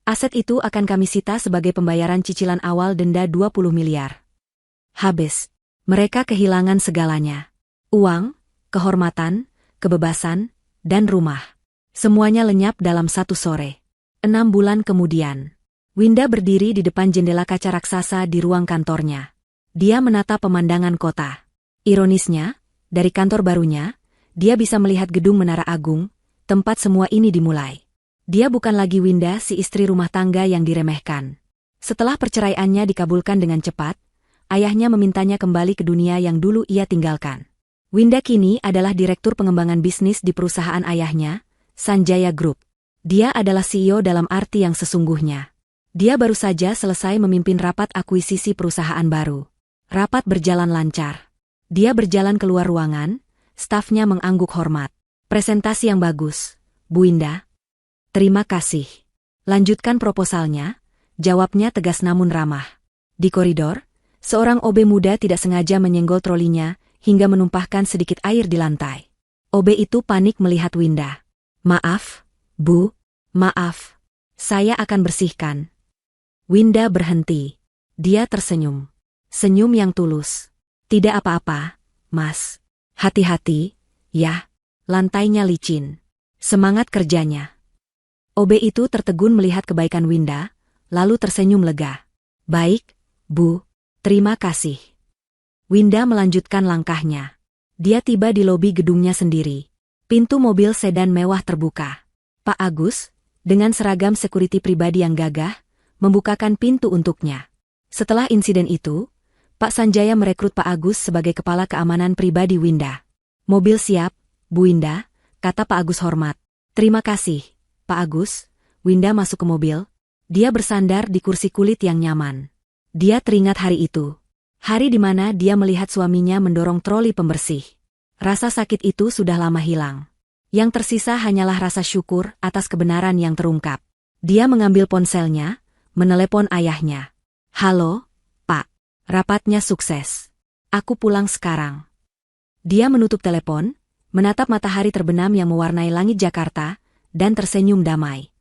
Aset itu akan kami sita sebagai pembayaran cicilan awal denda 20 miliar. Habis. Mereka kehilangan segalanya. Uang, kehormatan, kebebasan, dan rumah. Semuanya lenyap dalam satu sore. 6 bulan kemudian, Winda berdiri di depan jendela kaca raksasa di ruang kantornya. Dia menatap pemandangan kota. Ironisnya, dari kantor barunya, dia bisa melihat gedung Menara Agung, tempat semua ini dimulai. Dia bukan lagi Winda, si istri rumah tangga yang diremehkan. Setelah perceraiannya dikabulkan dengan cepat, ayahnya memintanya kembali ke dunia yang dulu ia tinggalkan. Winda kini adalah direktur pengembangan bisnis di perusahaan ayahnya, Sanjaya Group. Dia adalah CEO dalam arti yang sesungguhnya. Dia baru saja selesai memimpin rapat akuisisi perusahaan baru. Rapat berjalan lancar. Dia berjalan keluar ruangan, stafnya mengangguk hormat. Presentasi yang bagus, Bu Winda. Terima kasih. Lanjutkan proposalnya, jawabnya tegas namun ramah. Di koridor, seorang OB muda tidak sengaja menyenggol trolinya, hingga menumpahkan sedikit air di lantai. OB itu panik melihat Winda. Maaf, Bu, maaf. Saya akan bersihkan. Winda berhenti. Dia tersenyum. Senyum yang tulus. Tidak apa-apa, Mas. Hati-hati, ya. Lantainya licin. Semangat kerjanya. OB itu tertegun melihat kebaikan Winda, lalu tersenyum lega. Baik, Bu. Terima kasih. Winda melanjutkan langkahnya. Dia tiba di lobi gedungnya sendiri. Pintu mobil sedan mewah terbuka. Pak Agus, dengan seragam security pribadi yang gagah, membukakan pintu untuknya. Setelah insiden itu, Pak Sanjaya merekrut Pak Agus sebagai kepala keamanan pribadi Winda. Mobil siap, Bu Winda, kata Pak Agus hormat. Terima kasih, Pak Agus. Winda masuk ke mobil. Dia bersandar di kursi kulit yang nyaman. Dia teringat hari itu. Hari di mana dia melihat suaminya mendorong troli pembersih. Rasa sakit itu sudah lama hilang. Yang tersisa hanyalah rasa syukur atas kebenaran yang terungkap. Dia mengambil ponselnya, menelepon ayahnya. Halo, Pak. Rapatnya sukses. Aku pulang sekarang. Dia menutup telepon, menatap matahari terbenam yang mewarnai langit Jakarta, dan tersenyum damai.